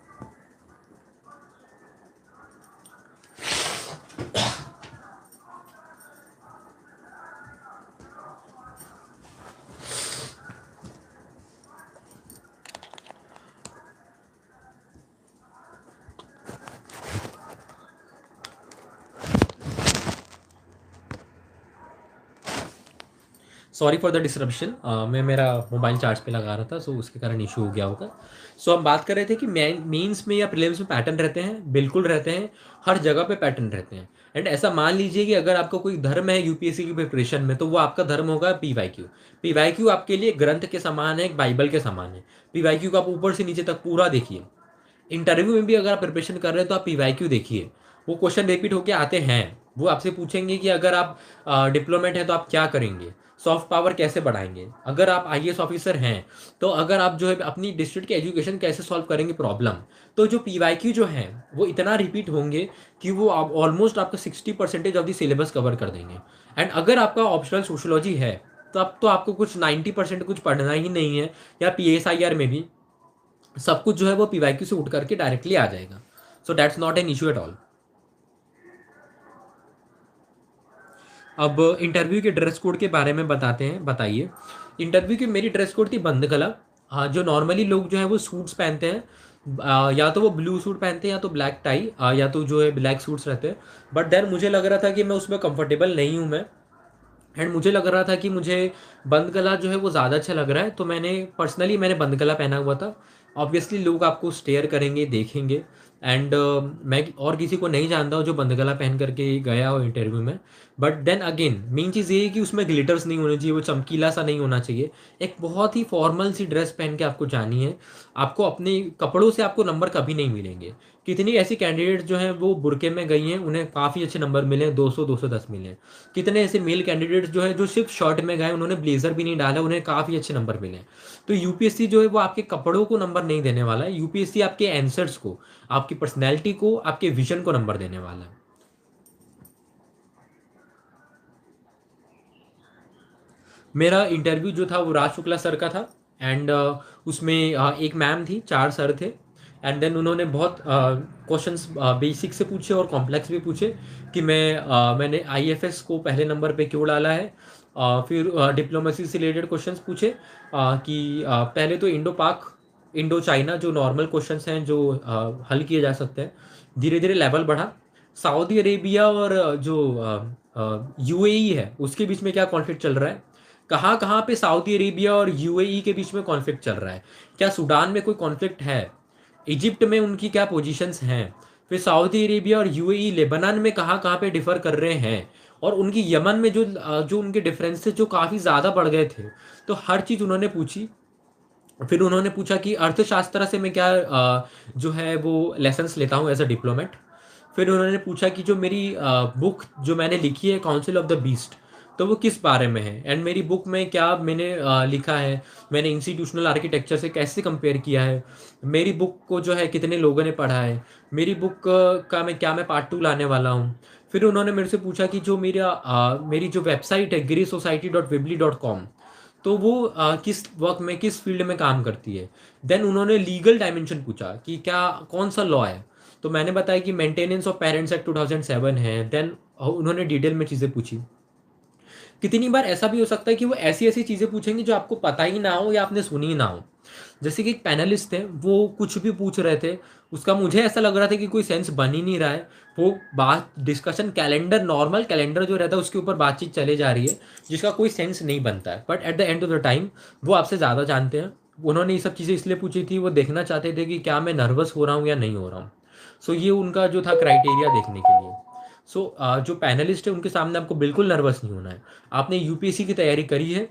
सॉरी फॉर द डिसरप्शन, मैं मेरा मोबाइल चार्ज पे लगा रहा था, सो उसके कारण इशू हो गया होगा। सो हम बात कर रहे थे कि मेंस में या प्रीलिम्स में पैटर्न रहते हैं, बिल्कुल रहते हैं। हर जगह पे पैटर्न रहते हैं। एंड ऐसा मान लीजिए कि अगर आपका कोई धर्म है यूपीएससी की प्रिपरेशन में, तो वो आपका धर्म होगा पीवाईक्यू। पीवाईक्यू आपके लिए ग्रंथ के समान है, एक बाइबल के समान है। पीवाईक्यू को आप ऊपर से नीचे तक पूरा देखिए। इंटरव्यू में भी अगर आप प्रिपरेशन कर रहे हैं तो आप पीवाईक्यू देखिए, वो क्वेश्चन रिपीट होके आते हैं। वो आपसे पूछेंगे कि अगर आप डिप्लोमेट हैं तो आप क्या करेंगे, सॉफ्ट पावर कैसे बढ़ाएंगे, अगर आप आईएएस ऑफिसर हैं तो अगर आप जो है अपनी डिस्ट्रिक्ट के एजुकेशन कैसे सॉल्व करेंगे प्रॉब्लम। तो जो पीवाईक्यू जो है वो इतना रिपीट होंगे कि वो आप ऑलमोस्ट आपका 60% ऑफ द सिलेबस कवर कर देंगे। एंड अगर आपका ऑप्शनल सोशोलॉजी है तो आपको कुछ 90% कुछ पढ़ना ही नहीं है, या पीएसआईआर में भी सब कुछ जो है वो पीवाईक्यू से उठ करके डायरेक्टली आ जाएगा। So that's not an issue at all. अब इंटरव्यू के ड्रेस कोड के बारे में बताते हैं, बताइए। इंटरव्यू की मेरी ड्रेस कोड थी बंद गला। हाँ, जो नॉर्मली लोग जो है वो सूट्स पहनते हैं, या तो वो ब्लू सूट पहनते हैं या तो ब्लैक टाई, या तो जो है ब्लैक सूट्स रहते हैं। बट देन मुझे लग रहा था कि मैं उसमें कंफर्टेबल नहीं हूँ मैं, एंड मुझे लग रहा था कि मुझे बंद गला जो है वो ज़्यादा अच्छा लग रहा है, तो मैंने बंद गला पहना हुआ था। ऑब्वियसली लोग आपको स्टेयर करेंगे, देखेंगे। एंड मैं और किसी को नहीं जानता हूँ जो बंद गला पहन करके गया हो इंटरव्यू में। बट देन अगेन मेन चीज़ ये है कि उसमें ग्लिटर्स नहीं होने चाहिए, वो चमकीला सा नहीं होना चाहिए। एक बहुत ही फॉर्मल सी ड्रेस पहन के आपको जानी है। आपको अपने कपड़ों से आपको नंबर कभी नहीं मिलेंगे। कितनी ऐसी कैंडिडेट जो हैं वो बुरके में गई हैं, उन्हें काफ़ी अच्छे नंबर मिले, 200 210 मिले। कितने ऐसे मेल कैंडिडेट्स जो है जो सिर्फ शर्ट में गए, उन्होंने ब्लेजर भी नहीं डाला, उन्हें काफ़ी अच्छे नंबर मिले। तो यूपीएससी जो है वो आपके कपड़ों को नंबर नहीं देने वाला है, यूपीएससी आपके आंसर्स को, आपकी पर्सनैलिटी को, आपके विजन को नंबर देने वाला है। मेरा इंटरव्यू जो था वो राज शुक्ला सर का था। एंड उसमें एक मैम थी, चार सर थे। एंड देन उन्होंने बहुत क्वेश्चंस बेसिक से पूछे और कॉम्प्लेक्स भी पूछे कि मैंने आईएफएस को पहले नंबर पे क्यों डाला है। फिर डिप्लोमेसी से रिलेटेड क्वेश्चंस पूछे, कि पहले तो इंडो पाक, इंडो चाइना जो नॉर्मल क्वेश्चंस हैं जो हल किए जा सकते हैं। धीरे धीरे लेवल बढ़ा, सऊदी अरेबिया और जो यूएई है उसके बीच में क्या कॉन्फ्लिक्ट चल रहा है, कहाँ कहाँ पे सऊदी अरेबिया और यूएई के बीच में कॉन्फ्लिक्ट चल रहा है, क्या सूडान में कोई कॉन्फ्लिक्ट है, इजिप्ट में उनकी क्या पोजीशंस हैं, फिर सऊदी अरेबिया और यूएई लेबनान में कहाँ कहाँ पे डिफर कर रहे हैं, और उनकी यमन में जो जो उनके डिफरेंसेस जो काफ़ी ज़्यादा बढ़ गए थे। तो हर चीज़ उन्होंने पूछी। फिर उन्होंने पूछा कि अर्थशास्त्र से मैं क्या जो है वो लेसन्स लेता हूँ एज अ डिप्लोमेट। फिर उन्होंने पूछा कि जो मेरी बुक जो मैंने लिखी है काउंसिल ऑफ द बीस्ट, तो वो किस बारे में है, एंड मेरी बुक में क्या मैंने लिखा है, मैंने इंस्टीट्यूशनल आर्किटेक्चर से कैसे कंपेयर किया है, मेरी बुक को जो है कितने लोगों ने पढ़ा है, मेरी बुक का मैं पार्ट टू लाने वाला हूँ। फिर उन्होंने मेरे से पूछा कि जो मेरी जो वेबसाइट है गिरीसोसाइटी.विबली.com, तो वो किस वर्क में किस फील्ड में काम करती है। देन उन्होंने लीगल डायमेंशन पूछा कि क्या कौन सा लॉ है, तो मैंने बताया कि मेंटेनेंस ऑफ पेरेंट्स एक्ट 2007 है। देन उन्होंने डिटेल में चीज़ें पूछी। कितनी बार ऐसा भी हो सकता है कि वो ऐसी ऐसी चीज़ें पूछेंगे जो आपको पता ही ना हो या आपने सुनी ही ना हो। जैसे कि एक पैनलिस्ट थे, वो कुछ भी पूछ रहे थे, उसका मुझे ऐसा लग रहा था कि कोई सेंस बन ही नहीं रहा है। वो बात डिस्कशन कैलेंडर, नॉर्मल कैलेंडर जो रहता है उसके ऊपर बातचीत चले जा रही है, जिसका कोई सेंस नहीं बनता है। But at the end of the time वो आपसे ज़्यादा जानते हैं। उन्होंने ये सब चीज़ें इसलिए पूछी थी, वो देखना चाहते थे कि क्या मैं नर्वस हो रहा हूँ या नहीं हो रहा हूँ। सो ये उनका जो था क्राइटेरिया देखने के लिए। सो जो पैनलिस्ट है उनके सामने आपको बिल्कुल नर्वस नहीं होना है। आपने यूपीएससी की तैयारी करी है,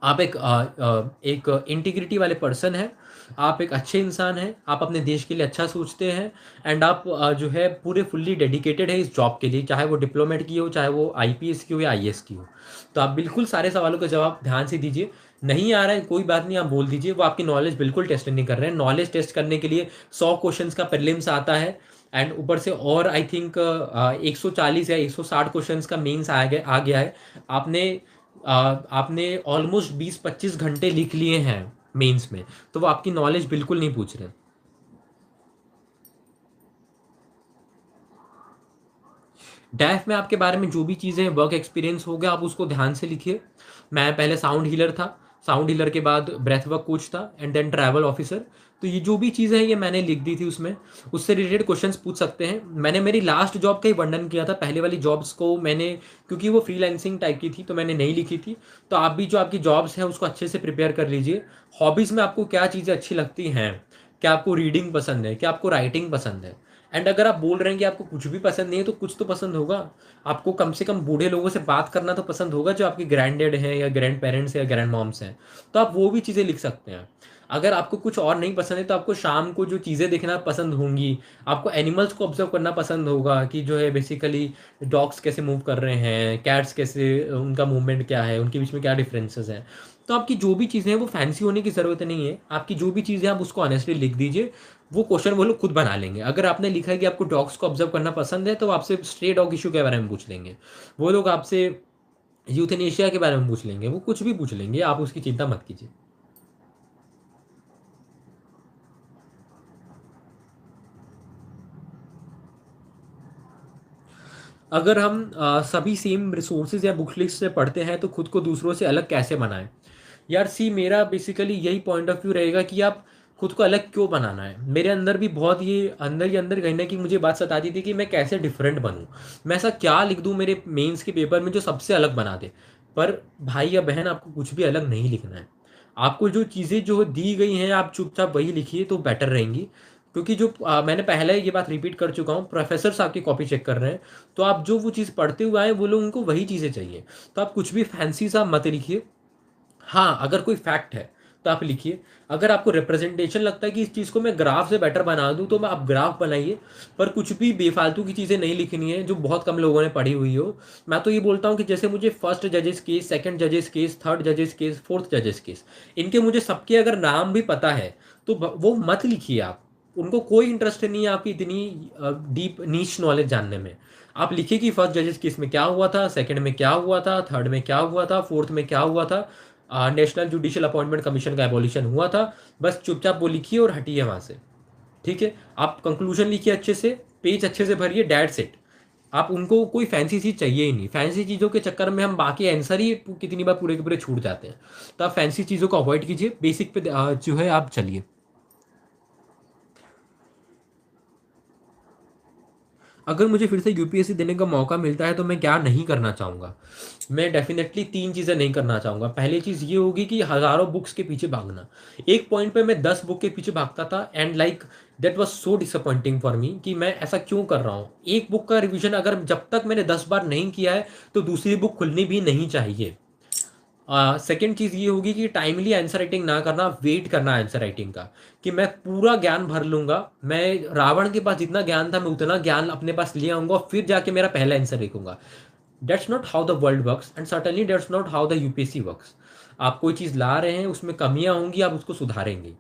आप एक इंटीग्रिटी वाले पर्सन हैं, आप एक अच्छे इंसान हैं, आप अपने देश के लिए अच्छा सोचते हैं, एंड आप जो है पूरे फुल्ली डेडिकेटेड है इस जॉब के लिए, चाहे वो डिप्लोमेट की हो, चाहे वो आईपीएस की हो या आईएएस की हो। तो आप बिल्कुल सारे सवालों का जवाब ध्यान से दीजिए। नहीं आ रहा है कोई बात नहीं, आप बोल दीजिए, वो आपकी नॉलेज बिल्कुल टेस्ट नहीं कर रहे हैं। नॉलेज टेस्ट करने के लिए 100 क्वेश्चंस का प्रीलिम्स आता है, एंड ऊपर से और आई थिंक 140 या 160 क्वेश्चंस का मेंस आ गया है। आपने आपने ऑलमोस्ट 20-25 घंटे लिख लिए हैं मेंस में, तो वो आपकी नॉलेज बिल्कुल नहीं पूछ रहे। डैफ में आपके बारे में जो भी चीज़ें वर्क एक्सपीरियंस हो गया, आप उसको ध्यान से लिखिए। मैं पहले साउंड हीलर था, साउंड हीलर के बाद ब्रेथ वर्क कोच था, एंड देन ट्रैवल ऑफिसर। तो ये जो भी चीज़ें हैं ये मैंने लिख दी थी उसमें। उससे रिलेटेड क्वेश्चंस पूछ सकते हैं। मैंने मेरी लास्ट जॉब का ही वर्णन किया था, पहले वाली जॉब्स को मैंने, क्योंकि वो फ्रीलांसिंग टाइप की थी तो मैंने नहीं लिखी थी। तो आप भी जो आपकी जॉब्स हैं उसको अच्छे से प्रिपेयर कर लीजिए। हॉबीज़ में आपको क्या चीज़ें अच्छी लगती हैं, क्या आपको रीडिंग पसंद है, क्या आपको राइटिंग पसंद है। एंड अगर आप बोल रहे हैं कि आपको कुछ भी पसंद नहीं है, तो कुछ तो पसंद होगा। आपको कम से कम बूढ़े लोगों से बात करना तो पसंद होगा, जो आपके ग्रैंड डैड हैं या ग्रैंड पेरेंट्स या ग्रैंड मॉम्स हैं। तो आप वो भी चीज़ें लिख सकते हैं। अगर आपको कुछ और नहीं पसंद है तो आपको शाम को जो चीज़ें देखना पसंद होंगी, आपको एनिमल्स को ऑब्जर्व करना पसंद होगा कि जो है बेसिकली डॉग्स कैसे मूव कर रहे हैं, कैट्स कैसे, उनका मूवमेंट क्या है, उनके बीच में क्या डिफरेंसेस हैं। तो आपकी जो भी चीज़ें हैं वो फैंसी होने की ज़रूरत नहीं है। आपकी जो भी चीज़ें आप उसको ऑनेस्टली लिख दीजिए, वो क्वेश्चन वो लोग खुद बना लेंगे। अगर आपने लिखा है कि आपको डॉग्स को ऑब्जर्व करना पसंद है, तो वो आपसे स्ट्रे डॉग इशू के बारे में पूछ लेंगे, वो लोग आपसे यूथेनेशिया के बारे में पूछ लेंगे, वो कुछ भी पूछ लेंगे, आप उसकी चिंता मत कीजिए। अगर हम सभी सेम रिसोर्सेज या बुक लिस्ट से पढ़ते हैं तो खुद को दूसरों से अलग कैसे बनाएं। यार सी, मेरा बेसिकली यही पॉइंट ऑफ व्यू रहेगा कि आप खुद को अलग क्यों बनाना है। मेरे अंदर भी बहुत ये अंदर ही अंदर कहीं ना कहीं मुझे बात सताती थी कि मैं कैसे डिफरेंट बनूं, मैं ऐसा क्या लिख दूं मेरे मेंस के पेपर में जो सबसे अलग बना दे। पर भाई या बहन, आपको कुछ भी अलग नहीं लिखना है। आपको जो चीज़ें जो दी गई हैं आप चुपचाप वही लिखिए तो बेटर रहेंगी। क्योंकि जो मैंने पहले ये बात रिपीट कर चुका हूँ, प्रोफेसर्स आपकी कॉपी चेक कर रहे हैं, तो आप जो वो चीज़ पढ़ते हुए आए वो लोग उनको वही चीज़ें चाहिए। तो आप कुछ भी फैंसी सा मत लिखिए। हाँ, अगर कोई फैक्ट है तो आप लिखिए। अगर आपको रिप्रेजेंटेशन लगता है कि इस चीज़ को मैं ग्राफ से बेटर बना दूं, तो मैं आप ग्राफ बनाइए। पर कुछ भी बेफालतू की चीज़ें नहीं लिखनी है जो बहुत कम लोगों ने पढ़ी हुई हो। मैं तो ये बोलता हूँ कि जैसे मुझे फर्स्ट जजेस केस, सेकंड जजेस केस, थर्ड जजेस केस, फोर्थ जजेस केस, इनके मुझे सबके अगर नाम भी पता है तो वो मत लिखिए आप। उनको कोई इंटरेस्ट नहीं है आपकी इतनी डीप नीच नॉलेज जानने में। आप लिखिए कि फर्स्ट जजेस केस में क्या हुआ था, सेकंड में क्या हुआ था, थर्ड में क्या हुआ था, फोर्थ में क्या हुआ था, नेशनल जुडिशियल अपॉइंटमेंट कमीशन का एबॉलिशन हुआ था। बस चुपचाप वो लिखिए और हटिए वहां से। ठीक है, आप कंक्लूजन लिखिए अच्छे से, पेज अच्छे से भरिए, डेट सेट। आप उनको कोई फैंसी चीज चाहिए ही नहीं। फैंसी चीजों के चक्कर में हम बाकी आंसर ही कितनी बार पूरे के पूरे छूट जाते हैं। तो आप फैंसी चीजों को अवॉइड कीजिए, बेसिक पे जो है आप चलिए। अगर मुझे फिर से यूपीएससी देने का मौका मिलता है तो मैं क्या नहीं करना चाहूँगा। मैं डेफिनेटली 3 चीज़ें नहीं करना चाहूँगा। पहली चीज़ ये होगी कि हज़ारों बुक्स के पीछे भागना। एक पॉइंट पे मैं 10 बुक के पीछे भागता था, and like that was so disappointing for me कि मैं ऐसा क्यों कर रहा हूँ। एक बुक का रिवीजन अगर जब तक मैंने 10 बार नहीं किया है तो दूसरी बुक खुलनी भी नहीं चाहिए। सेकेंड चीज़ ये होगी कि टाइमली आंसर राइटिंग ना करना, वेट करना आंसर राइटिंग का, कि मैं पूरा ज्ञान भर लूंगा, मैं रावण के पास जितना ज्ञान था मैं उतना ज्ञान अपने पास ले आऊंगा, फिर जाके मेरा पहला आंसर लिखूंगा। That's not how the world works and certainly that's not how the UPSC works. आप कोई चीज़ ला रहे हैं, उसमें कमियां होंगी, आप उसको सुधारेंगे।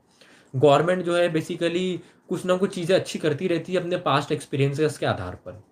गवर्नमेंट जो है बेसिकली कुछ ना कुछ चीज़ें अच्छी करती रहती है अपने पास्ट एक्सपीरियंसेस के आधार पर।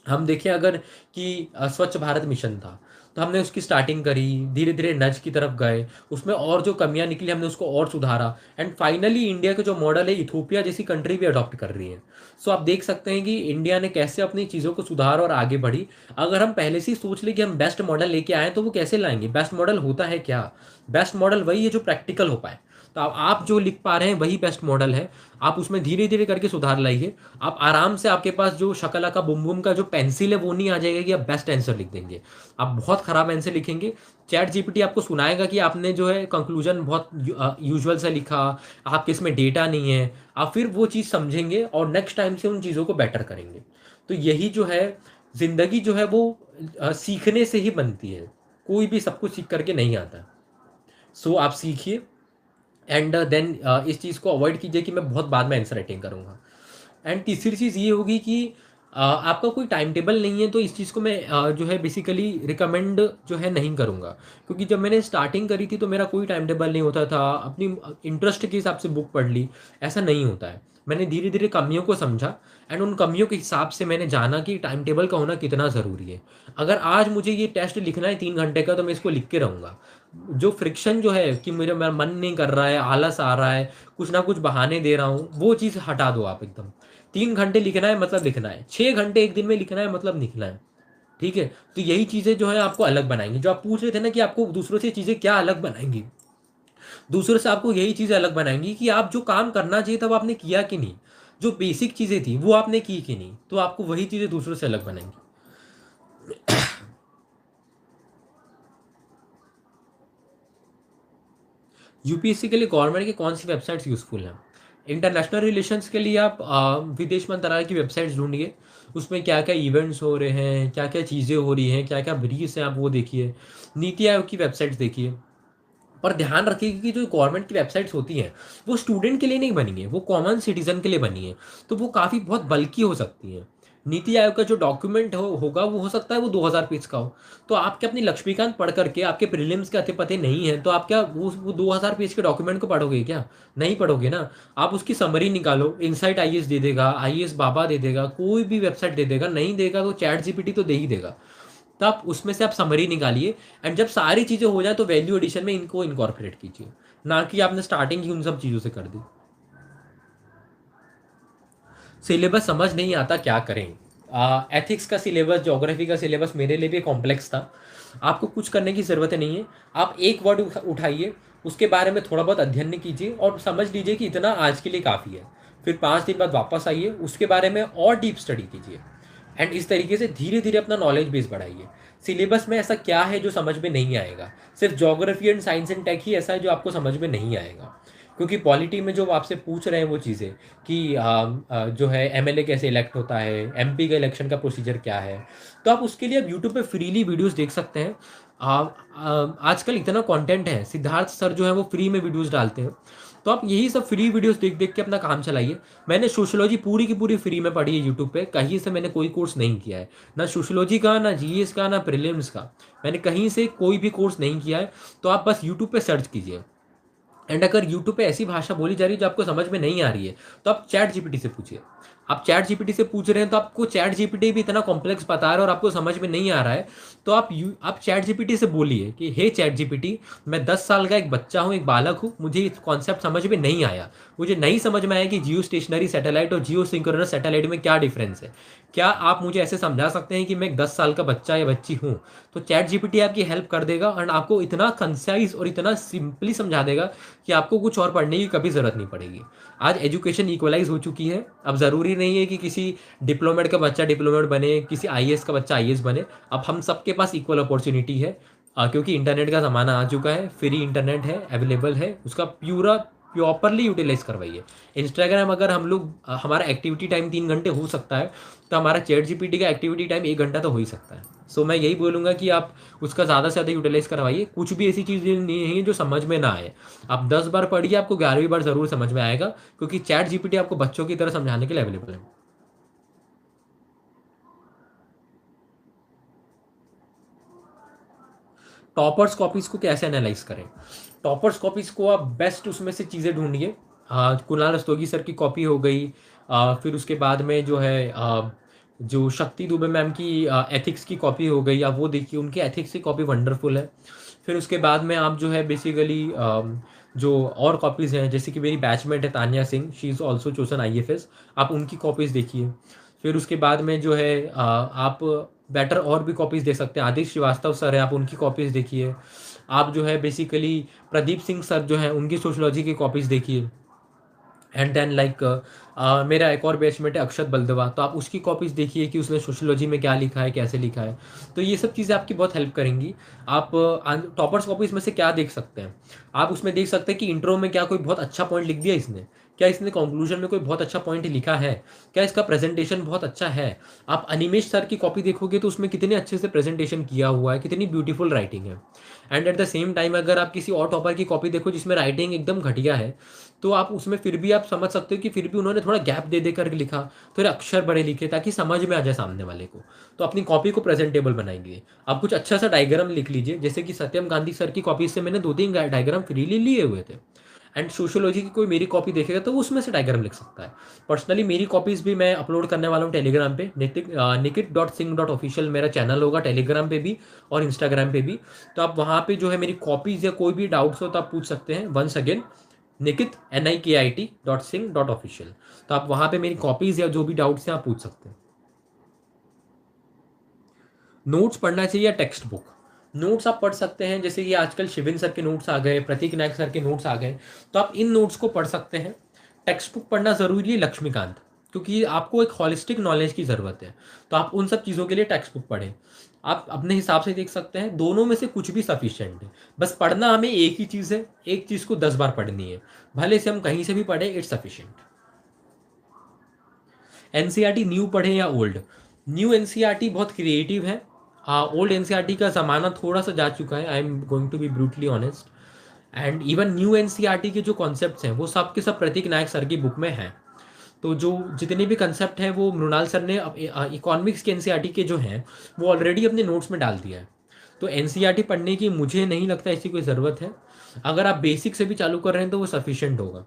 हम देखें अगर कि स्वच्छ भारत मिशन था, तो हमने उसकी स्टार्टिंग करी, धीरे धीरे नज की तरफ गए, उसमें और जो कमियां निकली हमने उसको और सुधारा, एंड फाइनली इंडिया का जो मॉडल है इथोपिया जैसी कंट्री भी अडॉप्ट कर रही है। सो आप देख सकते हैं कि इंडिया ने कैसे अपनी चीज़ों को सुधार और आगे बढ़ी। अगर हम पहले से ही सोच ले कि हम बेस्ट मॉडल लेके आए तो वो कैसे लाएंगे? बेस्ट मॉडल होता है क्या? बेस्ट मॉडल वही है जो प्रैक्टिकल हो पाए। तो आप जो लिख पा रहे हैं वही बेस्ट मॉडल है। आप उसमें धीरे धीरे करके सुधार लाइए। आप आराम से, आपके पास जो शकला का बुम बुम का जो पेंसिल है वो नहीं आ जाएगा कि आप बेस्ट आंसर लिख देंगे। आप बहुत खराब आंसर लिखेंगे। चैट जीपीटी आपको सुनाएगा कि आपने जो है कंक्लूजन बहुत यूजुअल से लिखा, आपके इसमें डेटा नहीं है। आप फिर वो चीज़ समझेंगे और नेक्स्ट टाइम से उन चीज़ों को बेटर करेंगे। तो यही जो है जिंदगी जो है वो सीखने से ही बनती है। कोई भी सब कुछ सीख करके नहीं आता। सो आप सीखिए एंड देन इस चीज़ को अवॉइड कीजिए कि मैं बहुत बाद में आंसर राइटिंग करूँगा। एंड तीसरी चीज़ ये होगी कि आपका कोई टाइम टेबल नहीं है, तो इस चीज़ को मैं जो है बेसिकली रिकमेंड जो है नहीं करूँगा। क्योंकि जब मैंने स्टार्टिंग करी थी तो मेरा कोई टाइम टेबल नहीं होता था, अपनी इंटरेस्ट के हिसाब से बुक पढ़ ली, ऐसा नहीं होता है। मैंने धीरे धीरे कमियों को समझा एंड उन कमियों के हिसाब से मैंने जाना कि टाइम टेबल का होना कितना ज़रूरी है। अगर आज मुझे ये टेस्ट लिखना है 3 घंटे का तो मैं इसको लिख के रहूँगा। जो फ्रिक्शन जो है कि मेरा मन नहीं कर रहा है, आलस आ रहा है, कुछ ना कुछ बहाने दे रहा हूँ, वो चीज़ हटा दो आप एकदम। 3 घंटे लिखना है मतलब लिखना है, 6 घंटे एक दिन में लिखना है मतलब लिखना है। ठीक है? तो यही चीज़ें जो है आपको अलग बनाएंगी। जो आप पूछ रहे थे ना कि आपको दूसरों से चीज़ें क्या अलग बनाएंगी, दूसरों से आपको यही चीज़ें अलग बनाएंगी कि आप जो काम करना चाहिए था वो आपने किया कि नहीं, जो बेसिक चीज़ें थी वो आपने की कि नहीं, तो आपको वही चीज़ें दूसरों से अलग बनाएंगी। यूपीएससी के लिए गवर्नमेंट की कौन सी वेबसाइट्स यूज़फुल हैं? इंटरनेशनल रिलेशंस के लिए आप विदेश मंत्रालय की वेबसाइट्स ढूंढिए। उसमें क्या क्या इवेंट्स हो रहे हैं, क्या क्या चीज़ें हो रही हैं, क्या क्या ब्रीफ्स हैं, आप वो देखिए। नीति आयोग की वेबसाइट्स देखिए। पर ध्यान रखिए कि जो गवर्नमेंट की वेबसाइट्स होती हैं वो स्टूडेंट के लिए नहीं बनी है, वो कॉमन सिटीजन के लिए बनी है। तो वो काफ़ी बहुत बल्कि हो सकती हैं। नीति आयोग का जो डॉक्यूमेंट होगा वो हो सकता है वो 2000 पेज का हो। तो आप क्या अपनी लक्ष्मीकांत पढ़ करके आपके प्रीलिम्स के अते पते नहीं है तो आप क्या वो 2000 पेज के डॉक्यूमेंट को पढ़ोगे क्या? नहीं पढ़ोगे ना। आप उसकी समरी निकालो, इनसाइट आईएएस दे देगा, आईएएस बाबा दे देगा, कोई भी वेबसाइट दे देगा, नहीं देगा तो चैट जीपीटी तो दे ही देगा। तो आप उसमें से आप समरी निकालिए एंड जब सारी चीज़ें हो जाए तो वैल्यू एडिशन में इनको इनकॉर्पोरेट कीजिए, ना कि आपने स्टार्टिंग ही उन सब चीज़ों से कर दी। सिलेबस समझ नहीं आता क्या करें? एथिक्स का सिलेबस, ज्योग्राफी का सिलेबस मेरे लिए भी कॉम्प्लेक्स था। आपको कुछ करने की ज़रूरत नहीं है। आप एक वर्ड उठाइए, उसके बारे में थोड़ा बहुत अध्ययन कीजिए और समझ लीजिए कि इतना आज के लिए काफ़ी है। फिर 5 दिन बाद वापस आइए, उसके बारे में और डीप स्टडी कीजिए एंड इस तरीके से धीरे धीरे अपना नॉलेज बेस बढ़ाइए। सिलेबस में ऐसा क्या है जो समझ में नहीं आएगा? सिर्फ geography and science and tech ही ऐसा है जो आपको समझ में नहीं आएगा। क्योंकि पॉलिटी में जो आपसे पूछ रहे हैं वो चीज़ें कि जो है एमएलए कैसे इलेक्ट होता है, एमपी का इलेक्शन का प्रोसीजर क्या है, तो आप उसके लिए अब यूट्यूब पे फ्रीली वीडियोस देख सकते हैं। आजकल इतना कंटेंट है, सिद्धार्थ सर जो है वो फ्री में वीडियोस डालते हैं। तो आप यही सब फ्री वीडियोस देख देख के अपना काम चलाइए। मैंने सोशियोलॉजी पूरी की पूरी फ्री में पढ़ी है यूट्यूब पे, कहीं से मैंने कोई कोर्स नहीं किया है, ना सोशियोलॉजी का, ना जीएस का, ना प्रीलिम्स का। मैंने कहीं से कोई भी कोर्स नहीं किया है। तो आप बस यूट्यूब पे सर्च कीजिए एंड अगर यूट्यूब पे ऐसी भाषा बोली जा रही है जो आपको समझ में नहीं आ रही है तो आप चैट जीपीटी से पूछिए। आप चैट जीपीटी से पूछ रहे हैं तो आपको चैट जीपीटी भी इतना कॉम्प्लेक्स बता रहा है और आपको समझ में नहीं आ रहा है, तो आप चैट जीपीटी से बोलिए कि हे चैट जीपीटी, मैं 10 साल का एक बच्चा हूँ, एक बालक हूँ, मुझे इस कॉन्सेप्ट समझ में नहीं आया। मुझे नहीं समझ में आया कि जियो स्टेशनरी सैटेलाइट और जियो सिंक्रोनस सैटेलाइट में क्या डिफरेंस है। क्या आप मुझे ऐसे समझा सकते हैं कि मैं एक 10 साल का बच्चा या बच्ची हूँ? तो चैट जीपीटी आपकी हेल्प कर देगा एंड आपको इतना कंसाइज और इतना सिंपली समझा देगा कि आपको कुछ और पढ़ने की कभी ज़रूरत नहीं पड़ेगी। आज एजुकेशन इक्वलाइज हो चुकी है। अब ज़रूरी नहीं है कि किसी डिप्लोमेट का बच्चा डिप्लोमेट बने, किसी आईएएस का बच्चा आईएएस बने। अब हम सबके पास इक्वल अपॉर्चुनिटी है, क्योंकि इंटरनेट का ज़माना आ चुका है, फ्री इंटरनेट है, अवेलेबल है, उसका पूरा प्रॉपरली यूटिलाइज करवाइए। इंस्टाग्राम अगर हम लोग हमारा एक्टिविटी टाइम 3 घंटे हो सकता है, तो हमारा चैट जीपीटी का एक्टिविटी टाइम 1 घंटा तो हो ही सकता है। सो मैं यही बोलूँगा कि आप उसका ज़्यादा से ज़्यादा यूटिलाइज करवाइए। कुछ भी ऐसी चीज़ नहीं है जो समझ में ना आए। आप 10 बार पढ़िए, आपको 11वीं बार ज़रूर समझ में आएगा, क्योंकि चैट जीपीटी आपको बच्चों की तरह समझाने के लिए अवेलेबल है। टॉपर्स कॉपीज को कैसे एनालाइज करें? टॉपर्स कॉपीज को आप बेस्ट उसमें से चीज़ें ढूंढिए। कुणाल रस्तोगी सर की कॉपी हो गई। फिर उसके बाद में जो है जो शक्ति दुबे मैम की एथिक्स की कॉपी हो गई, आप वो देखिए, उनकी एथिक्स की कॉपी वंडरफुल है। फिर उसके बाद में आप जो है बेसिकली जो और कॉपीज़ हैं, जैसे कि मेरी बैचमेट है Tania Singh, she is also chosen IFS, आप उनकी कॉपीज़ देखिए। फिर उसके बाद में जो है आप बेटर और भी कॉपीज़ देख सकते हैं। आदित्य श्रीवास्तव सर है, आप उनकी कॉपीज़ देखिए। आप जो है बेसिकली प्रदीप सिंह सर जो हैं, उनकी सोशोलॉजी की कॉपीज़ देखिए। एंड देन लाइक मेरा एक और बैचमेट है अक्षत बलदवा, तो आप उसकी कॉपीज़ देखिए कि उसने सोशोलॉजी में क्या लिखा है, कैसे लिखा है। तो ये सब चीज़ें आपकी बहुत हेल्प करेंगी। आप टॉपर्स कॉपीज़ में से क्या देख सकते हैं? आप उसमें देख सकते हैं कि इंट्रो में क्या कोई बहुत अच्छा पॉइंट लिख दिया इसने, क्या इसने कंक्लूजन में कोई बहुत अच्छा पॉइंट लिखा है, क्या इसका प्रेजेंटेशन बहुत अच्छा है। आप अनिमेश सर की कॉपी देखोगे तो उसमें कितने अच्छे से प्रेजेंटेशन किया हुआ है, कितनी ब्यूटीफुल राइटिंग है। And eight the same time अगर आप किसी और टॉपर की कॉपी देखो जिसमें राइटिंग एकदम घटिया है, तो आप उसमें फिर भी आप समझ सकते हो कि फिर भी उन्होंने थोड़ा गैप दे देकर लिखा, थोड़े अक्षर बड़े लिखे ताकि समझ में आ जाए सामने वाले को। तो अपनी कॉपी को प्रेजेंटेबल बनाएंगे। आप कुछ अच्छा सा डायग्राम लिख लीजिए, जैसे कि सत्यम गांधी सर की कॉपी से मैंने 2-3 डायग्राम फ्रीली लिए हुए थे। एंड सोशियोलॉजी की कोई मेरी कॉपी देखेगा तो वो उसमें से डायग्राम लिख सकता है। पर्सनली मेरी कॉपीज़ भी मैं अपलोड करने वाला हूँ टेलीग्राम पे, nikit.singh.official मेरा चैनल होगा टेलीग्राम पे भी और इंस्टाग्राम पे भी। तो आप वहाँ पे जो है मेरी कॉपीज़ या कोई भी डाउट्स हो तो आप पूछ सकते हैं। Once again, Nikit nikit.singh.official। तो आप वहाँ पे मेरी कॉपीज़ या जो भी डाउट्स हैं आप पूछ सकते हैं। नोट्स पढ़ना चाहिए या टेक्स्ट बुक? नोट्स आप पढ़ सकते हैं, जैसे कि आजकल शिविन सर के नोट्स आ गए, प्रतीक नायक सर के नोट्स आ गए, तो आप इन नोट्स को पढ़ सकते हैं। टेक्स्ट बुक पढ़ना ज़रूरी है लक्ष्मीकांत, क्योंकि आपको एक हॉलिस्टिक नॉलेज की ज़रूरत है। तो आप उन सब चीज़ों के लिए टेक्स्ट बुक पढ़ें। आप अपने हिसाब से देख सकते हैं, दोनों में से कुछ भी सफिशिएंट है। बस पढ़ना हमें एक ही चीज़ है, एक चीज़ को 10 बार पढ़नी है, भले से हम कहीं से भी पढ़ें, इट्स सफिशिएंट। एनसीईआरटी न्यू पढ़ें या ओल्ड? न्यू एनसीईआरटी बहुत क्रिएटिव है। ओल्ड एनसीईआरटी का ज़माना थोड़ा सा जा चुका है, I am going to be brutally honest. And even new NCERT के जो कॉन्सेप्ट्स हैं वो सब के सब प्रतीक नायक सर की बुक में हैं। तो जो जितने भी कंसेप्ट हैं वो मृणाल सर ने इकोनॉमिक्स के एनसीईआरटी के जो हैं वो ऑलरेडी अपने नोट्स में डाल दिया है। तो एनसीईआरटी पढ़ने की मुझे नहीं लगता ऐसी कोई ज़रूरत है। अगर आप बेसिक से भी चालू कर रहे हैं तो वो सफिशिएंट होगा।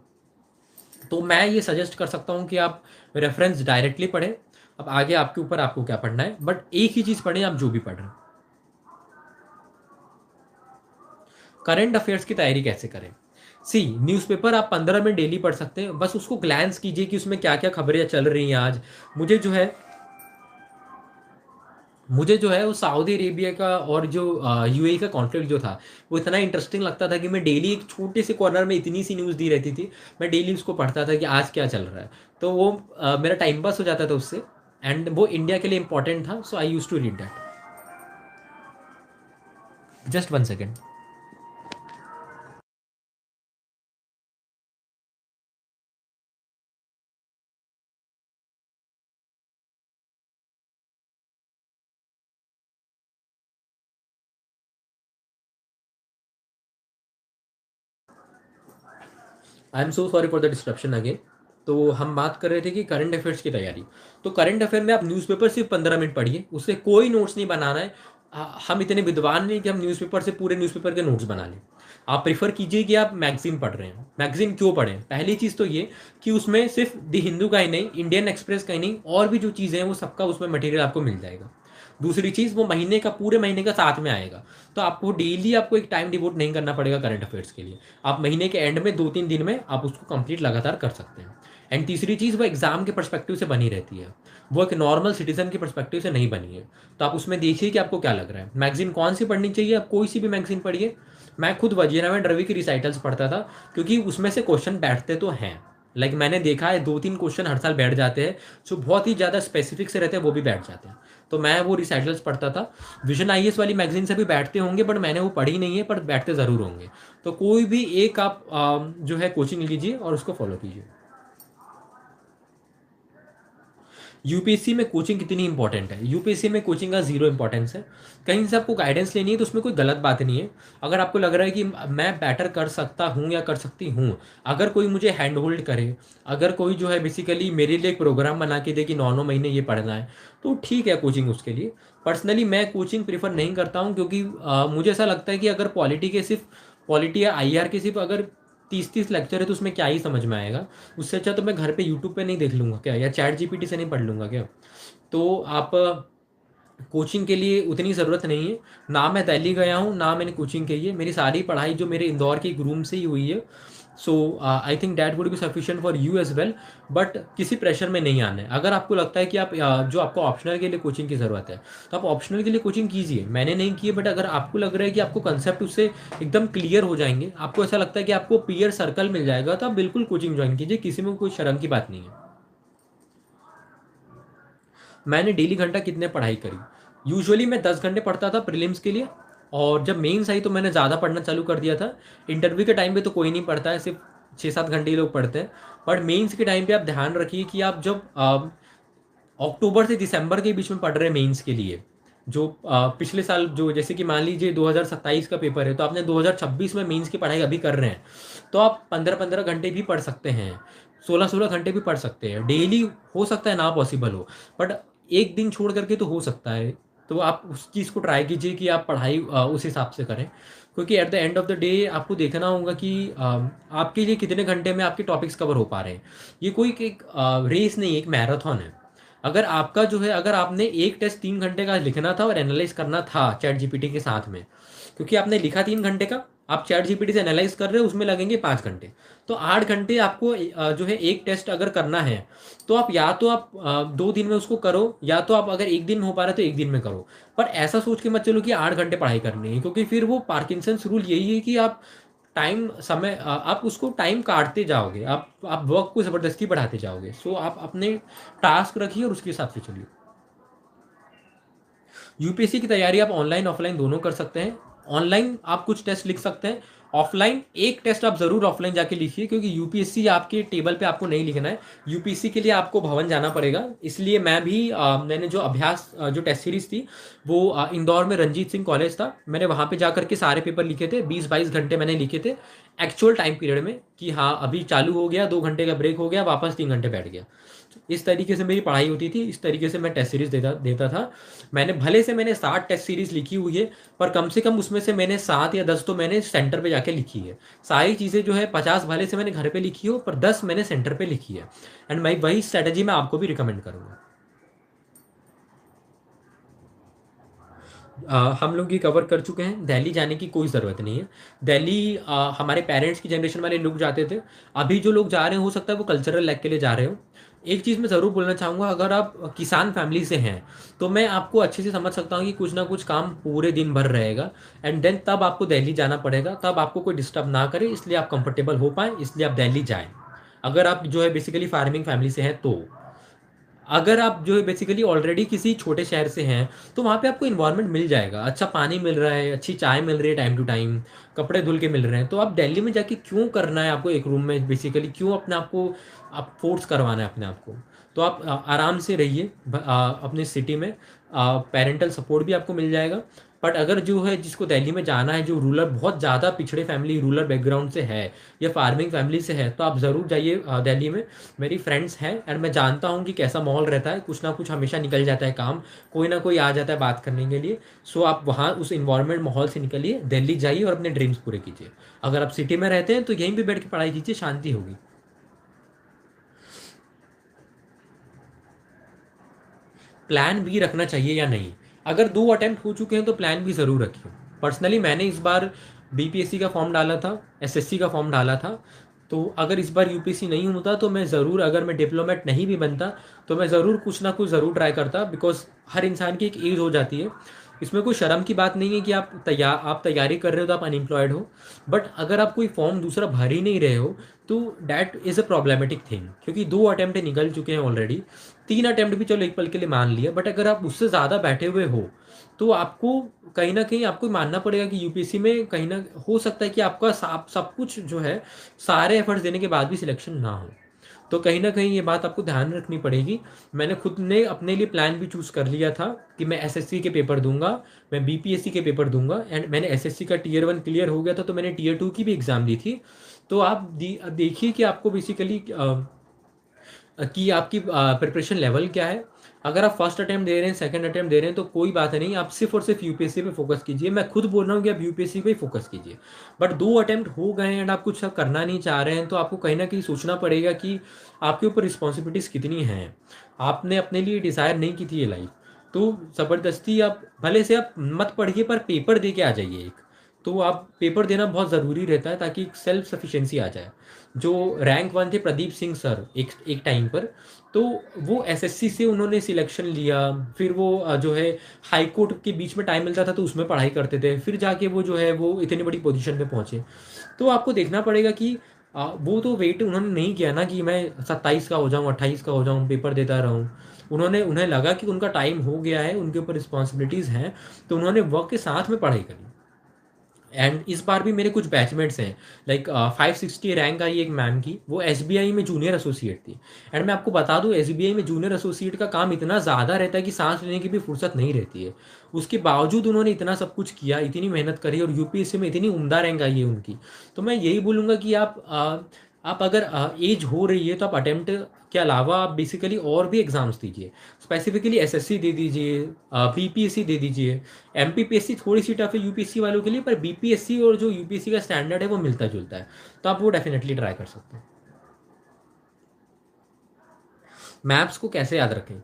तो मैं ये सजेस्ट कर सकता हूँ कि आप रेफरेंस डायरेक्टली पढ़ें। अब आगे आपके ऊपर, आपको क्या पढ़ना है, बट एक ही चीज़ पढ़ें आप जो भी पढ़ रहे हैं। करंट अफेयर्स की तैयारी कैसे करें? सी, न्यूज़पेपर आप 15 मिनट डेली पढ़ सकते हैं। बस उसको ग्लैंस कीजिए कि उसमें क्या क्या खबरें चल रही हैं आज। मुझे जो है मुझे जो है वो सऊदी अरेबिया का और जो यूएई का कॉन्फ्लिक्ट जो था वो इतना इंटरेस्टिंग लगता था कि मैं डेली एक छोटे से कॉर्नर में इतनी सी न्यूज़ दी रहती थी, मैं डेली उसको पढ़ता था कि आज क्या चल रहा है। तो वो मेरा टाइम पास हो जाता था उससे। एंड वो इंडिया के लिए इंपॉर्टेंट था, so I used to read that. Just 1 second. I am so sorry for the disruption again. तो हम बात कर रहे थे कि करंट अफेयर्स की तैयारी। तो करंट अफेयर में आप न्यूज़पेपर सिर्फ 15 मिनट पढ़िए, उससे कोई नोट्स नहीं बनाना है। हम इतने विद्वान नहीं कि हम न्यूज़पेपर से पूरे न्यूज़पेपर के नोट्स बना लें। आप प्रीफर कीजिए कि आप मैगजीन पढ़ रहे हैं। मैगजीन क्यों पढ़ें? पहली चीज़ तो ये कि उसमें सिर्फ द हिंदू का ही नहीं, इंडियन एक्सप्रेस का ही नहीं, और भी जो चीज़ें हैं वो सबका उसमें मटेरियल आपको मिल जाएगा। दूसरी चीज़, वो महीने का, पूरे महीने का साथ में आएगा। तो आपको डेली आपको एक टाइम डिवोट नहीं करना पड़ेगा करंट अफेयर्स के लिए। आप महीने के एंड में 2-3 दिन में आप उसको कंप्लीट लगातार कर सकते हैं। एंड तीसरी चीज़, वो एग्जाम के पर्सपेक्टिव से बनी रहती है, वो एक नॉर्मल सिटीजन के पर्सपेक्टिव से नहीं बनी है। तो आप उसमें देखिए कि आपको क्या लग रहा है। मैगजीन कौन सी पढ़नी चाहिए? आप कोई सी भी मैगजीन पढ़िए। मैं खुद वजीर अहमद रवि की रिसाइटल्स पढ़ता था, क्योंकि उसमें से क्वेश्चन बैठते तो हैं। लाइक मैंने देखा है 2-3 क्वेश्चन हर साल बैठ जाते हैं जो बहुत ही ज़्यादा स्पेसिफिक से रहते हैं, वो भी बैठ जाते हैं। तो मैं वो रिसाइटल्स पढ़ता था। विजन आईएएस वाली मैगजीन से भी बैठते होंगे, बट मैंने वो पढ़ी नहीं है, पर बैठते ज़रूर होंगे। तो कोई भी एक आप जो है कोचिंग लीजिए और उसको फॉलो कीजिए। यूपीएससी में कोचिंग कितनी इंपॉर्टेंट है? यूपीएससी में कोचिंग का जीरो इंपॉर्टेंस है। कहीं से आपको गाइडेंस लेनी है तो उसमें कोई गलत बात नहीं है। अगर आपको लग रहा है कि मैं बेटर कर सकता हूँ या कर सकती हूँ, अगर कोई मुझे हैंड होल्ड करे, अगर कोई जो है बेसिकली मेरे लिए एक प्रोग्राम बना के दे कि 9-9 महीने ये पढ़ना है, तो ठीक है कोचिंग उसके लिए। पर्सनली मैं कोचिंग प्रीफर नहीं करता हूँ, क्योंकि मुझे ऐसा लगता है कि अगर पॉलिटी या आईआर के सिर्फ अगर 30-30 लेक्चर है तो उसमें क्या ही समझ में आएगा। उससे अच्छा तो मैं घर पे यूट्यूब पे नहीं देख लूँगा क्या, या चैट जीपीटी से नहीं पढ़ लूँगा क्या। तो आप कोचिंग के लिए उतनी ज़रूरत नहीं है। ना मैं दिल्ली गया हूँ, ना मैंने कोचिंग की है। मेरी सारी पढ़ाई जो मेरे इंदौर के एक रूम से ही हुई है। So I think that would be sufficient for you as well. But किसी प्रेशर में नहीं आना है। अगर आपको लगता है कि आप जो आपको ऑप्शनल के लिए कोचिंग की ज़रूरत है, तो आप ऑप्शनल के लिए कोचिंग कीजिए। मैंने नहीं की है, बट अगर आपको लग रहा है कि आपको कंसेप्ट उससे एकदम क्लियर हो जाएंगे, आपको ऐसा लगता है कि आपको पीयर सर्कल मिल जाएगा, तो आप बिल्कुल कोचिंग ज्वाइन कीजिए। किसी में कोई शर्म की बात नहीं है। मैंने डेली घंटा कितने पढ़ाई करी? यूजुअली मैं 10 घंटे पढ़ता था प्रीलिम्स के लिए, और जब मेंस आई तो मैंने ज़्यादा पढ़ना चालू कर दिया था। इंटरव्यू के टाइम पे तो कोई नहीं पढ़ता है, सिर्फ 6-7 घंटे ही लोग पढ़ते हैं। बट मेंस के टाइम पे आप ध्यान रखिए कि आप जब अक्टूबर से दिसंबर के बीच में पढ़ रहे हैं मेंस के लिए, जो पिछले साल जो जैसे कि मान लीजिए 2027 का पेपर है, तो आपने 2026 में मेंस की पढ़ाई अभी कर रहे हैं, तो आप 15-15 घंटे भी पढ़ सकते हैं, 16-16 घंटे भी पढ़ सकते हैं डेली। हो सकता है ना पॉसिबल हो, बट एक दिन छोड़ करके तो हो सकता है। तो आप उस चीज़ को ट्राई कीजिए कि आप पढ़ाई उस हिसाब से करें, क्योंकि at the end of the day आपको देखना होगा कि आपके लिए कितने घंटे में आपके टॉपिक्स कवर हो पा रहे हैं। ये कोई एक रेस नहीं, एक मैराथन है। अगर आपका जो है, अगर आपने एक टेस्ट 3 घंटे का लिखना था और एनालाइज करना था चैट जीपीटी के साथ में, क्योंकि आपने लिखा 3 घंटे का, आप चैट जीपीटी से एनालाइज कर रहे हो, उसमें लगेंगे 5 घंटे। तो 8 घंटे आपको जो है एक टेस्ट अगर करना है, तो आप या तो आप 2 दिन में उसको करो, या तो आप अगर एक दिन में हो पा रहा है तो एक दिन में करो। पर ऐसा सोच के मत चलो कि 8 घंटे पढ़ाई करनी है, क्योंकि फिर वो पार्किंसंस रूल यही है कि आप आप उसको टाइम काटते जाओगे, आप वर्क को ज़बरदस्ती बढ़ाते जाओगे। सो आप अपने टास्क रखिए और उसके हिसाब से चलिए। यूपीएससी की तैयारी आप ऑनलाइन ऑफलाइन दोनों कर सकते हैं। ऑनलाइन आप कुछ टेस्ट लिख सकते हैं, ऑफलाइन एक टेस्ट आप ज़रूर ऑफलाइन जाके लिखिए, क्योंकि यूपीएससी आपके टेबल पे आपको नहीं लिखना है। यूपीएससी के लिए आपको भवन जाना पड़ेगा। इसलिए मैंने जो जो टेस्ट सीरीज थी वो इंदौर में रंजीत सिंह कॉलेज था, मैंने वहाँ पे जा करके सारे पेपर लिखे थे। 20-22 घंटे मैंने लिखे थे एक्चुअल टाइम पीरियड में, कि हाँ अभी चालू हो गया, 2 घंटे का ब्रेक हो गया, वापस 3 घंटे बैठ गया। इस तरीके से मेरी पढ़ाई होती थी, इस तरीके से मैं टेस्ट सीरीज देता था। मैंने 60 टेस्ट सीरीज लिखी हुई है, पर कम से कम उसमें से मैंने 7 या 10 तो मैंने सेंटर पे जाके लिखी है। सारी चीज़ें जो है 50 भले से मैंने घर पे लिखी हो, पर 10 मैंने सेंटर पे लिखी है। एंड मैं वही स्ट्रेटजी मैं आपको भी रिकमेंड करूँगा। हम लोग ये कवर कर चुके हैं, दिल्ली जाने की कोई ज़रूरत नहीं है। दिल्ली हमारे पेरेंट्स की जनरेशन वाले लोग जाते थे। अभी जो लोग जा रहे हैं, हो सकता है वो कल्चरल लैग के लिए जा रहे हो। एक चीज़ मैं ज़रूर बोलना चाहूँगा, अगर आप किसान फैमिली से हैं, तो मैं आपको अच्छे से समझ सकता हूँ कि कुछ ना कुछ काम पूरे दिन भर रहेगा, एंड देन तब आपको दिल्ली जाना पड़ेगा। तब आपको कोई डिस्टर्ब ना करे, इसलिए आप कंफर्टेबल हो पाएँ, इसलिए आप दिल्ली जाएँ। अगर आप जो है बेसिकली फार्मिंग फैमिली से हैं तो। अगर आप जो है बेसिकली ऑलरेडी किसी छोटे शहर से हैं, तो वहाँ पे आपको इन्वायरमेंट मिल जाएगा, अच्छा पानी मिल रहा है, अच्छी चाय मिल रही है टाइम टू टाइम, कपड़े धुल के मिल रहे हैं। तो आप दिल्ली में जाके क्यों करना है आपको एक रूम में, बेसिकली क्यों अपने आप को आप फोर्स करवाना है अपने आप को। तो आप आराम से रहिए अपने सिटी में। पेरेंटल सपोर्ट भी आपको मिल जाएगा। बट अगर जो है जिसको दिल्ली में जाना है, जो रूरल बहुत ज़्यादा पिछड़े फैमिली रूरल बैकग्राउंड से है, या फार्मिंग फैमिली से है, तो आप ज़रूर जाइए दिल्ली में। मेरी फ्रेंड्स हैं एंड मैं जानता हूँ कि कैसा माहौल रहता है, कुछ ना कुछ हमेशा निकल जाता है काम, कोई ना कोई आ जाता है बात करने के लिए। सो आप वहाँ उस इन्वायरमेंट माहौल से निकलिए, दिल्ली जाइए और अपने ड्रीम्स पूरे कीजिए। अगर आप सिटी में रहते हैं तो यहीं पे बैठ के पढ़ाई कीजिए, शांति होगी। प्लान भी रखना चाहिए या नहीं? अगर 2 अटेम्प्ट हो चुके हैं तो प्लान भी ज़रूर रखिए। पर्सनली मैंने इस बार बीपीएससी का फॉर्म डाला था, एसएससी का फॉर्म डाला था। तो अगर इस बार यूपीएससी नहीं होता तो मैं ज़रूर, अगर मैं डिप्लोमेट नहीं भी बनता, तो मैं ज़रूर कुछ ना कुछ ज़रूर ट्राई करता, बिकॉज हर इंसान की एक एज हो जाती है। इसमें कोई शर्म की बात नहीं है कि आप तैयारी कर रहे हो तो आप अनएम्प्लॉयड हो, बट अगर आप कोई फॉर्म दूसरा भर ही नहीं रहे हो तो that is a problematic thing, क्योंकि 2 अटेम्प्ट निकल चुके हैं ऑलरेडी। 3 अटेम्प्ट भी चलो एक पल के लिए मान लिया, बट अगर आप उससे ज़्यादा बैठे हुए हो तो आपको कहीं ना कहीं आपको मानना पड़ेगा कि यूपीएससी में कहीं ना हो सकता है कि आपका सब कुछ जो है, सारे एफर्ट्स देने के बाद भी सिलेक्शन ना हो। तो कहीं ना कहीं ये बात आपको ध्यान रखनी पड़ेगी। मैंने खुद ने अपने लिए प्लान भी चूज़ कर लिया था कि मैं एसएससी के पेपर दूंगा, मैं बीपीएससी के पेपर दूंगा, एंड मैंने एसएससी का टीयर 1 क्लियर हो गया था, तो मैंने टीयर 2 की भी एग्ज़ाम दी थी। तो आप देखिए कि आपको बेसिकली कि आपकी प्रिपरेशन लेवल क्या है। अगर आप फर्स्ट अटेम्प्ट दे रहे हैं, सेकंड अटेम्प्ट दे रहे हैं, तो कोई बात नहीं, आप सिर्फ और सिर्फ यूपीएससी पे फोकस कीजिए। मैं खुद बोल रहा हूँ कि आप यूपीएससी पे ही फोकस कीजिए। बट 2 अटेम्प्ट हो गए एंड आप कुछ करना नहीं चाह रहे हैं, तो आपको कहीं ना कहीं सोचना पड़ेगा कि आपके ऊपर रिस्पॉन्सिबिलिटीज़ कितनी हैं। आपने अपने लिए डिज़ायर नहीं की थी ये लाइफ, तो ज़बरदस्ती आप भले से आप मत पढ़िए पर पेपर दे के आ जाइए एक। तो आप पेपर देना बहुत ज़रूरी रहता है ताकि सेल्फ सफिशिएंसी आ जाए। जो रैंक 1 थे प्रदीप सिंह सर एक एक टाइम पर, तो वो एसएससी से उन्होंने सिलेक्शन लिया, फिर वो जो है हाई कोर्ट के बीच में टाइम मिलता था तो उसमें पढ़ाई करते थे, फिर जाके वो जो है वो इतनी बड़ी पोजीशन पे पहुंचे। तो आपको देखना पड़ेगा कि वो तो वेट उन्होंने नहीं किया ना कि मैं 27 का हो जाऊँ, 28 का हो जाऊँ, पेपर देता रहूँ। उन्हें लगा कि उनका टाइम हो गया है, उनके ऊपर रिस्पॉन्सिबिलिटीज़ हैं, तो उन्होंने वर्क के साथ में पढ़ाई करी। एंड इस बार भी मेरे कुछ बैचमेट्स हैं, लाइक 560 रैंक आई एक मैम की, वो एसबीआई में जूनियर एसोसिएट थी। एंड मैं आपको बता दूं, एसबीआई में जूनियर एसोसिएट का काम इतना ज़्यादा रहता है कि सांस लेने की भी फुर्सत नहीं रहती है। उसके बावजूद उन्होंने इतना सब कुछ किया, इतनी मेहनत करी, और यूपीएससी में इतनी उम्दा रैंक आई है उनकी। तो मैं यही बोलूँगा कि आप अगर एज हो रही है तो आप अटेम्प्ट के अलावा आप बेसिकली और भी एग्ज़ाम्स दीजिए। स्पेसिफिकली एसएससी दे दीजिए, बीपीएससी दे दीजिए। एमपीपीएससी थोड़ी सी टफ है यूपीएससी वालों के लिए, पर बीपीएससी और जो यूपीएससी का स्टैंडर्ड है वो मिलता जुलता है, तो आप वो डेफिनेटली ट्राई कर सकते हैं। मैप्स को कैसे याद रखें?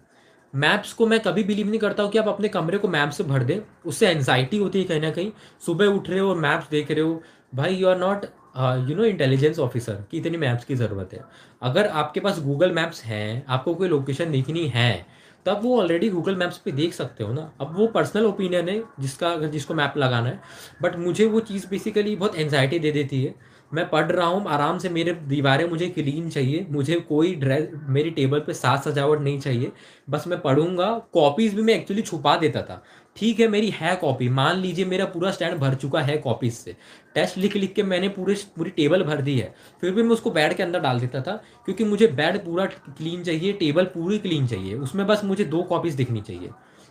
मैप्स को मैं कभी बिलीव नहीं करता हूँ कि आप अपने कमरे को मैप से भर दें, उससे एनजाइटी होती है कहीं ना कहीं। सुबह उठ रहे हो और मैप्स देख रहे हो, भाई you are not intelligence officer कि इतनी मैप्स की ज़रूरत है। अगर आपके पास गूगल मैप्स हैं, आपको कोई लोकेशन देखनी है, तब वो ऑलरेडी गूगल मैप्स पे देख सकते हो ना। अब वो पर्सनल ओपिनियन है जिसका, अगर जिसको मैप लगाना है, बट मुझे वो चीज़ बेसिकली बहुत एनजाइटी दे देती है। मैं पढ़ रहा हूँ आराम से, मेरे दीवारें मुझे क्लीन चाहिए, मुझे कोई ड्रेस, मेरी टेबल पे साज सजावट नहीं चाहिए, बस मैं पढ़ूंगा। कॉपीज़ भी मैं एक्चुअली छुपा देता था। ठीक है, मेरी है कॉपी, मान लीजिए मेरा पूरा स्टैंड भर चुका है कॉपीज़ से, टेस्ट लिख लिख के मैंने पूरी टेबल भर दी है, फिर भी मैं उसको बेड के अंदर डाल देता था, क्योंकि मुझे बेड पूरा क्लीन चाहिए, टेबल पूरी क्लीन चाहिए, उसमें बस मुझे 2 कॉपीज़ दिखनी चाहिए।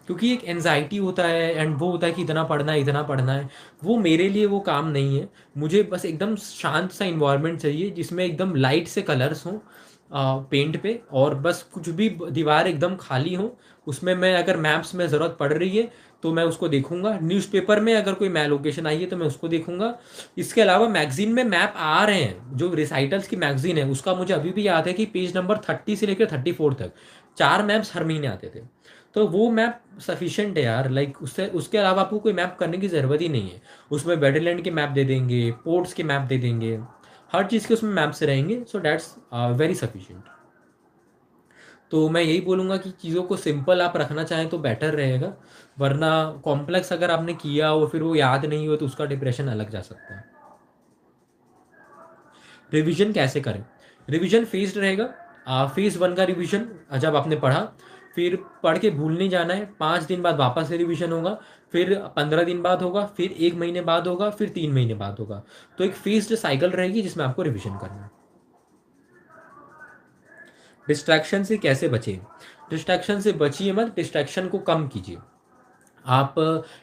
क्योंकि एक एनजाइटी होता है एंड वो होता है कि इतना पढ़ना है, इतना पढ़ना है। वो मेरे लिए वो काम नहीं है। मुझे बस एकदम शांत सा इन्वायरमेंट चाहिए जिसमें एकदम लाइट से कलर्स हों पेंट पे, और बस कुछ भी दीवार एकदम खाली हो। उसमें मैं अगर मैप्स में ज़रूरत पड़ रही है तो मैं उसको देखूंगा, न्यूज़पेपर में अगर कोई मैप लोकेशन आई है तो मैं उसको देखूंगा। इसके अलावा मैगजीन में मैप आ रहे हैं, जो रिसाइटल्स की मैगजीन है उसका मुझे अभी भी याद है कि पेज नंबर 30 से लेकर 34 तक 4 मैप्स हर महीने आते थे। तो वो मैप सफिशिएंट है यार, लाइक उससे उसके अलावा आपको कोई मैप करने की ज़रूरत ही नहीं है। उसमें वेडरलैंड के मैप दे देंगे, पोर्ट्स के मैप दे देंगे, हर चीज़ के उसमें मैप्स रहेंगे, सो डैट्स वेरी सफिशिएंट। तो मैं यही बोलूँगा कि चीज़ों को सिंपल आप रखना चाहें तो बेटर रहेगा, वरना कॉम्प्लेक्स अगर आपने किया और फिर वो याद नहीं हो तो उसका डिप्रेशन अलग जा सकता है। रिवीजन कैसे करें? रिवीजन फेस्ड रहेगा। फेज़ 1 का रिवीजन जब आपने पढ़ा, फिर पढ़ के भूल नहीं जाना है। 5 दिन बाद वापस से रिवीजन होगा, फिर 15 दिन बाद होगा, फिर 1 महीने बाद होगा, फिर 3 महीने बाद होगा। तो एक फेस्ड साइकिल रहेगी जिसमें आपको रिवीजन करना है। डिस्ट्रैक्शन से कैसे बचें? डिस्ट्रैक्शन से बचिए मत, डिस्ट्रैक्शन को कम कीजिए। आप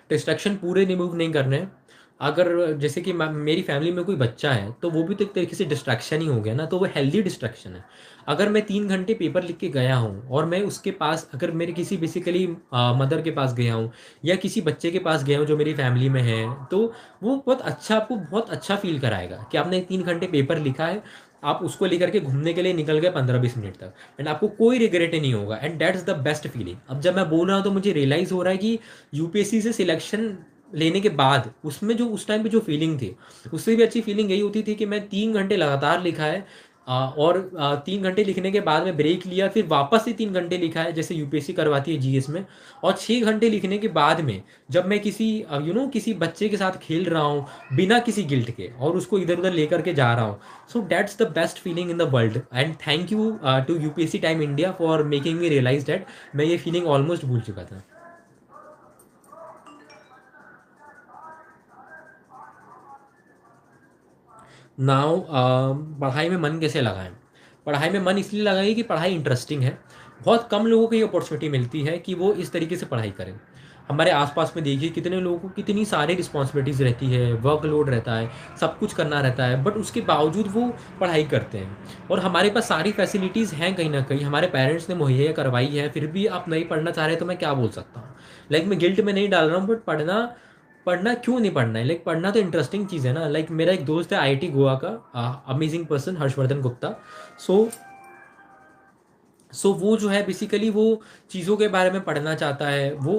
डिस्ट्रैक्शन पूरे रिमूव नहीं करने हैं। अगर जैसे कि मेरी फैमिली में कोई बच्चा है तो वो भी तो एक तरीके से डिस्ट्रैक्शन ही हो गया ना, तो वो हेल्दी डिस्ट्रैक्शन है। अगर मैं 3 घंटे पेपर लिख के गया हूँ और मैं उसके पास, अगर मेरे किसी बेसिकली मदर के पास गया हूँ या किसी बच्चे के पास गया हूँ जो मेरी फैमिली में है, तो वो बहुत अच्छा, आपको बहुत अच्छा फील कराएगा कि आपने 3 घंटे पेपर लिखा है। आप उसको लेकर के घूमने के लिए निकल गए 15-20 मिनट तक, एंड आपको कोई रिग्रेट नहीं होगा, and that's the best feeling. अब जब मैं बोल रहा हूँ तो मुझे रियलाइज़ हो रहा है कि यूपीएससी से सिलेक्शन लेने के बाद उसमें जो उस टाइम पे जो फीलिंग थी, उससे भी अच्छी फीलिंग यही होती थी कि मैं 3 घंटे लगातार लिखा है, और 3 घंटे लिखने के बाद में ब्रेक लिया, फिर वापस से 3 घंटे लिखा है जैसे यूपीएससी करवाती है जीएस में। और 6 घंटे लिखने के बाद में जब मैं किसी किसी बच्चे के साथ खेल रहा हूँ बिना किसी गिल्ट के, और उसको इधर उधर लेकर के जा रहा हूँ, so that's the best feeling in the world. And thank you to UPSC time India for making me realise that मैं ये फीलिंग ऑलमोस्ट भूल चुका था। नाउ पढ़ाई में मन कैसे लगाएं? पढ़ाई में मन इसलिए लगाइए कि पढ़ाई इंटरेस्टिंग है। बहुत कम लोगों को ये अपॉर्चुनिटी मिलती है कि वो इस तरीके से पढ़ाई करें। हमारे आसपास में देखिए कितने लोगों को कितनी सारी रिस्पॉन्सिबिलिटीज़ रहती है, वर्कलोड रहता है, सब कुछ करना रहता है, बट उसके बावजूद वो पढ़ाई करते हैं। और हमारे पास सारी फैसिलिटीज़ हैं, कहीं ना कहीं हमारे पेरेंट्स ने मुहैया करवाई है, फिर भी आप नहीं पढ़ना चाह रहे तो मैं क्या बोल सकता हूँ। लाइक मैं गिल्ट में नहीं डाल रहा हूँ, बट पढ़ना पढ़ना क्यों नहीं पढ़ना है? लाइक पढ़ना तो इंटरेस्टिंग चीज़ है ना। लाइक मेरा एक दोस्त है आईआईटी गोवा का, अमेजिंग पर्सन, हर्षवर्धन गुप्ता। सो वो जो है बेसिकली वो चीज़ों के बारे में पढ़ना चाहता है। वो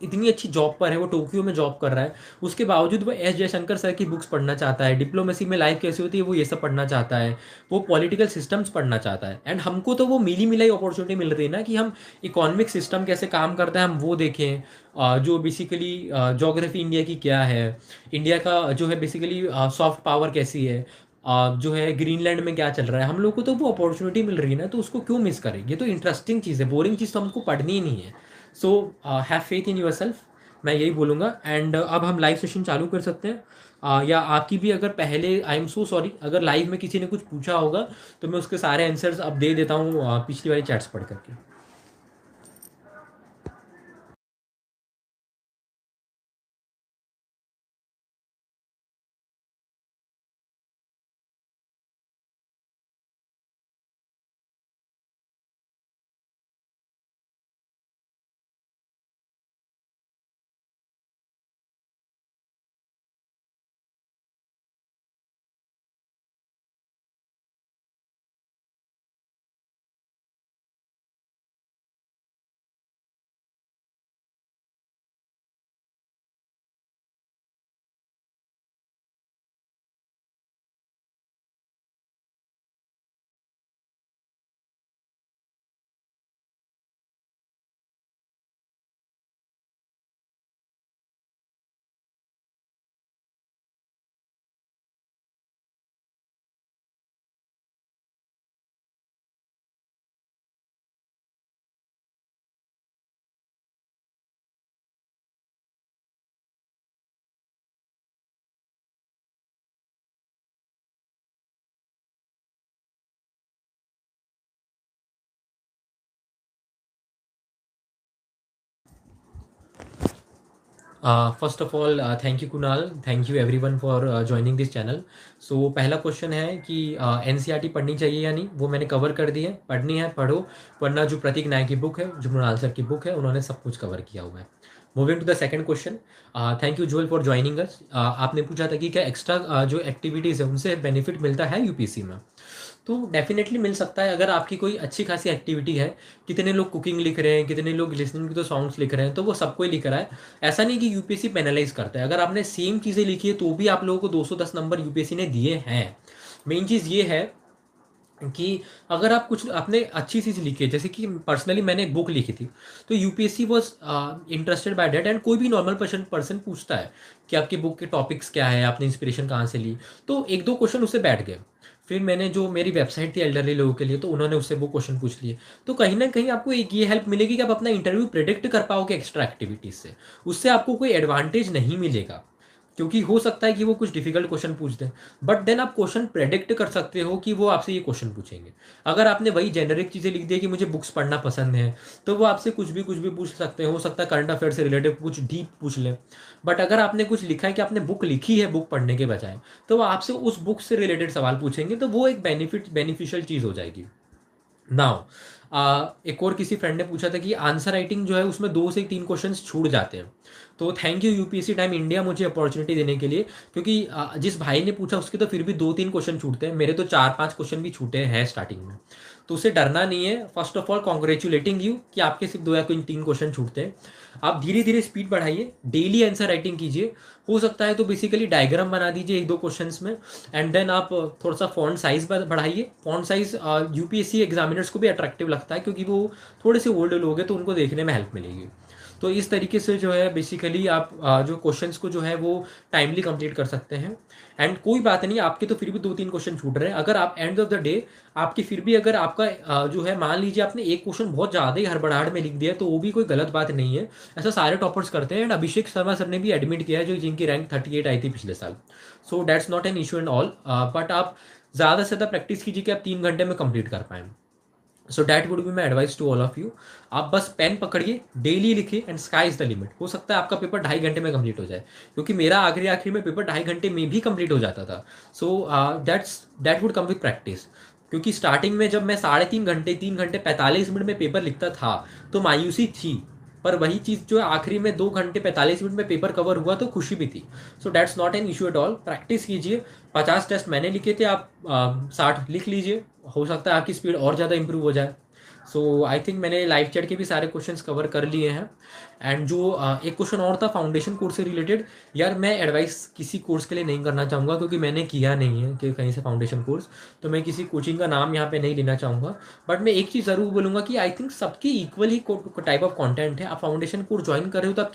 इतनी अच्छी जॉब पर है, वो टोक्यो में जॉब कर रहा है, उसके बावजूद वो एस जयशंकर सर की बुक्स पढ़ना चाहता है। डिप्लोमेसी में लाइफ कैसी होती है वो ये सब पढ़ना चाहता है। वो पॉलिटिकल सिस्टम्स पढ़ना चाहता है। एंड हमको तो वो मिली मिलाई अपॉर्चुनिटी मिल रही है ना कि हम इकोनॉमिक सिस्टम कैसे काम करता है हम वो देखें। जो बेसिकली जोग्राफी इंडिया की क्या है, इंडिया का जो है बेसिकली सॉफ्ट पावर कैसी है, जो है ग्रीनलैंड में क्या चल रहा है, हम लोग को तो वो अपॉर्चुनिटी मिल रही है ना, तो उसको क्यों मिस करें? ये तो इंटरेस्टिंग चीज़ है, बोरिंग चीज़ तो हमको पढ़नी ही नहीं है। So have faith in your self, मैं यही बोलूँगा। एंड अब हम लाइव सेशन चालू कर सकते हैं। या आपकी भी अगर पहले, आई एम सो सॉरी, अगर लाइव में किसी ने कुछ पूछा होगा तो मैं उसके सारे आंसर्स अब दे देता हूँ पिछली वाली चैट्स पढ़ करके। First of all thank you Kunal, thank you everyone for joining this channel. So पहला क्वेश्चन है कि एनसीईआरटी पढ़नी चाहिए या नहीं, वो मैंने कवर कर दी है। पढ़नी है पढ़ो, वरना जो प्रतीक नायक की बुक है, जो मृणाल सर की बुक है, उन्होंने सब कुछ कवर किया हुआ है। Moving to the second question, thank you Jewel for joining us. आपने पूछा था कि क्या एक्स्ट्रा जो एक्टिविटीज़ है उनसे बेनिफिट मिलता है यूपीएससी में? तो डेफिनेटली मिल सकता है, अगर आपकी कोई अच्छी खासी एक्टिविटी है। कितने लोग कुकिंग लिख रहे हैं, कितने लोग लिसनिंग टू द सॉन्ग्स लिख रहे हैं, तो वो सबको ही लिख रहा है। ऐसा नहीं कि यूपीएससी पेनलाइज करता है, अगर आपने सेम चीज़ें लिखी है तो भी आप लोगों को 210 नंबर यूपीएससी ने दिए हैं। मेन चीज़ ये है कि अगर आप कुछ आपने अच्छी चीज़ लिखी है, जैसे कि पर्सनली मैंने एक बुक लिखी थी, तो UPSC was interested by that. And कोई भी नॉर्मल पर्सन पूछता है कि आपकी बुक के टॉपिक्स क्या है, आपने इंस्पिरेशन कहाँ से ली, तो एक दो क्वेश्चन उससे बैठ गए। फिर मैंने जो मेरी वेबसाइट थी एल्डरली लोगों के लिए, तो उन्होंने उससे वो क्वेश्चन पूछ लिए। तो कहीं ना कहीं आपको एक ये हेल्प मिलेगी कि आप अपना इंटरव्यू प्रिडिक्ट कर पाओगे एक्स्ट्रा एक्टिविटीज से। उससे आपको कोई एडवांटेज नहीं मिलेगा, क्योंकि हो सकता है कि वो कुछ डिफिकल्ट क्वेश्चन पूछ दें, बट देन आप क्वेश्चन प्रेडिक्ट कर सकते हो कि वो आपसे ये क्वेश्चन पूछेंगे। अगर आपने वही जेनरिक चीज़ें लिख दी कि मुझे बुक्स पढ़ना पसंद है, तो वो आपसे कुछ भी पूछ सकते हैं। हो सकता है करंट अफेयर से रिलेटेड कुछ डीप पूछ लें। बट अगर आपने कुछ लिखा है कि आपने बुक लिखी है बुक पढ़ने के बजाय, तो वो आपसे उस बुक से रिलेटेड सवाल पूछेंगे, तो वो एक बेनिफिशियल चीज़ हो जाएगी। नाउ एक और किसी फ्रेंड ने पूछा था कि आंसर राइटिंग जो है उसमें 2 से 3 क्वेश्चंस छूट जाते हैं। तो thank you UPSC time India मुझे अपॉर्चुनिटी देने के लिए, क्योंकि जिस भाई ने पूछा उसके तो फिर भी 2-3 क्वेश्चन छूटते हैं, मेरे तो 4-5 क्वेश्चन भी छूटे हैं स्टार्टिंग में। तो उसे डरना नहीं है। First of all congratulating you कि आपके सिर्फ 2 या 3 क्वेश्चन छूटते हैं। आप धीरे धीरे स्पीड बढ़ाइए, डेली आंसर राइटिंग कीजिए। हो सकता है तो बेसिकली डायग्राम बना दीजिए एक दो क्वेश्चंस में, एंड देन आप थोड़ा सा फॉन्ट साइज बढ़ाइए। फॉन्ट साइज यूपीएससी एग्जामिनर्स को भी अट्रैक्टिव लगता है, क्योंकि वो थोड़े से ओल्ड लोग हैं तो उनको देखने में हेल्प मिलेगी। तो इस तरीके से जो है बेसिकली आप जो क्वेश्चंस को जो है वो टाइमली कंप्लीट कर सकते हैं। एंड कोई बात नहीं, आपके तो फिर भी 2-3 क्वेश्चन छूट रहे हैं। अगर आप एंड ऑफ द डे आपकी फिर भी अगर आपका जो है मान लीजिए आपने एक क्वेश्चन बहुत ज़्यादा ही हड़बड़ाहट में लिख दिया, तो वो भी कोई गलत बात नहीं है। ऐसा सारे टॉपर्स करते हैं, एंड अभिषेक शर्मा सर ने भी एडमिट किया है, जो जिनकी रैंक 38 आई थी पिछले साल। So that's not an issue and all, but आप ज़्यादा से ज़्यादा प्रैक्टिस कीजिए कि आप 3 घंटे में कंप्लीट कर पाएँ। So that would be my advice to all of you. आप बस पेन पकड़िए, डेली लिखिए, and sky is the limit. हो सकता है आपका पेपर 2.5 घंटे में कंप्लीट हो जाए, क्योंकि मेरा आखिरी आखिरी में पेपर 2.5 घंटे में भी कंप्लीट हो जाता था। So that would come with practice. क्योंकि स्टार्टिंग में जब मैं 3.5 घंटे 3 घंटे 45 मिनट में पेपर लिखता था तो मायूसी थी, पर वही चीज़ जो है आखिरी में 2 घंटे 45 मिनट में पेपर कवर हुआ तो खुशी भी थी। So that's not an issue at all. Practice कीजिए। 50 टेस्ट मैंने लिखे थे, आप 60 लिख लीजिए। हो सकता है आपकी स्पीड और ज़्यादा इंप्रूव हो जाए। सो आई थिंक मैंने लाइव चैट के भी सारे क्वेश्चंस कवर कर लिए हैं। एंड जो एक क्वेश्चन और था फाउंडेशन कोर्स से रिलेटेड, यार मैं एडवाइस किसी कोर्स के लिए नहीं करना चाहूँगा, क्योंकि मैंने किया नहीं है कि कहीं से फाउंडेशन कोर्स, तो मैं किसी कोचिंग का नाम यहाँ पे नहीं लेना चाहूँगा। बट मैं एक चीज़ ज़रूर बोलूँगा कि आई थिंक सबकी equal he type of content है। आप फाउंडेशन कोर्स ज्वाइन कर रहे हो तो आप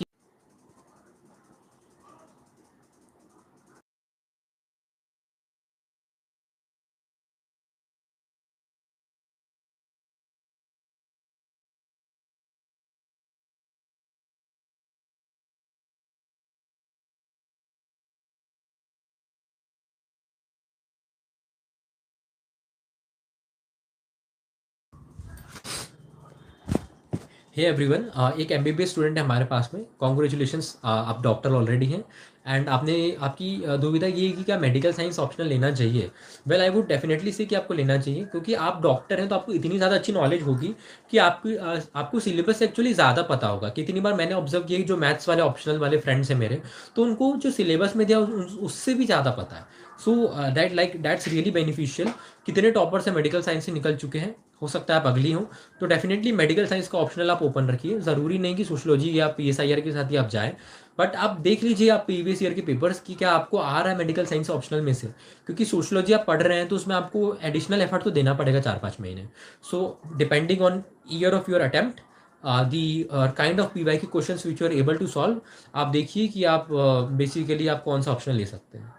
हे एवरीवन, एक एमबीबीएस स्टूडेंट है हमारे पास में। कॉन्ग्रेचुलेशंस, आप डॉक्टर ऑलरेडी हैं। एंड आपने आपकी दुविधा ये है कि क्या मेडिकल साइंस ऑप्शनल लेना चाहिए। वेल आई वुड डेफिनेटली से कि आपको लेना चाहिए, क्योंकि आप डॉक्टर हैं तो आपको इतनी ज़्यादा अच्छी नॉलेज होगी कि आपको सिलेबस एक्चुअली ज़्यादा पता होगा। कितनी बार मैंने ऑब्जर्व किया कि जो मैथ्स वाले ऑप्शनल वाले फ्रेंड्स हैं मेरे, तो उनको जो सिलेबस में दिया उससे भी ज़्यादा पता है। So that's really beneficial. कितने टॉपर्स हैं मेडिकल साइंस से निकल चुके हैं, हो सकता है आप अगली हो। तो डेफिनेटली मेडिकल साइंस का ऑप्शनल आप ओपन रखिए। ज़रूरी नहीं कि सोशलॉजी या पीएसआईआर के साथ ही आप जाएं, बट आप देख लीजिए आप प्रीवियस ईयर के पेपर्स की क्या आपको आ रहा है मेडिकल साइंस ऑप्शनल में से। क्योंकि सोशलॉजी आप पढ़ रहे हैं तो उसमें आपको एडिशनल एफर्ट तो देना पड़ेगा 4-5 महीने। So depending on year of your attempt, the kind of PY के questions which you are able to solve, आप देखिए कि आप बेसिकली आप कौन सा ऑप्शन ले सकते हैं।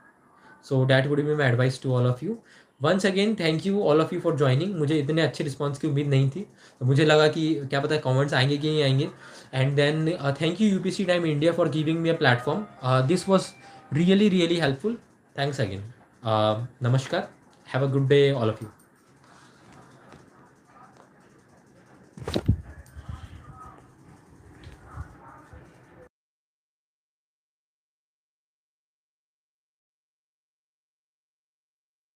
So that would be my advice to all of you. Once again thank you all of you for joining. मुझे इतने अच्छे रिस्पॉन्स की उम्मीद नहीं थी, तो मुझे लगा कि क्या पता कमेंट्स आएंगे कि नहीं आएंगे। And then thank you UPSC time India for giving me a platform. This was really really helpful. Thanks again. नमस्कार। Have a good day all of you.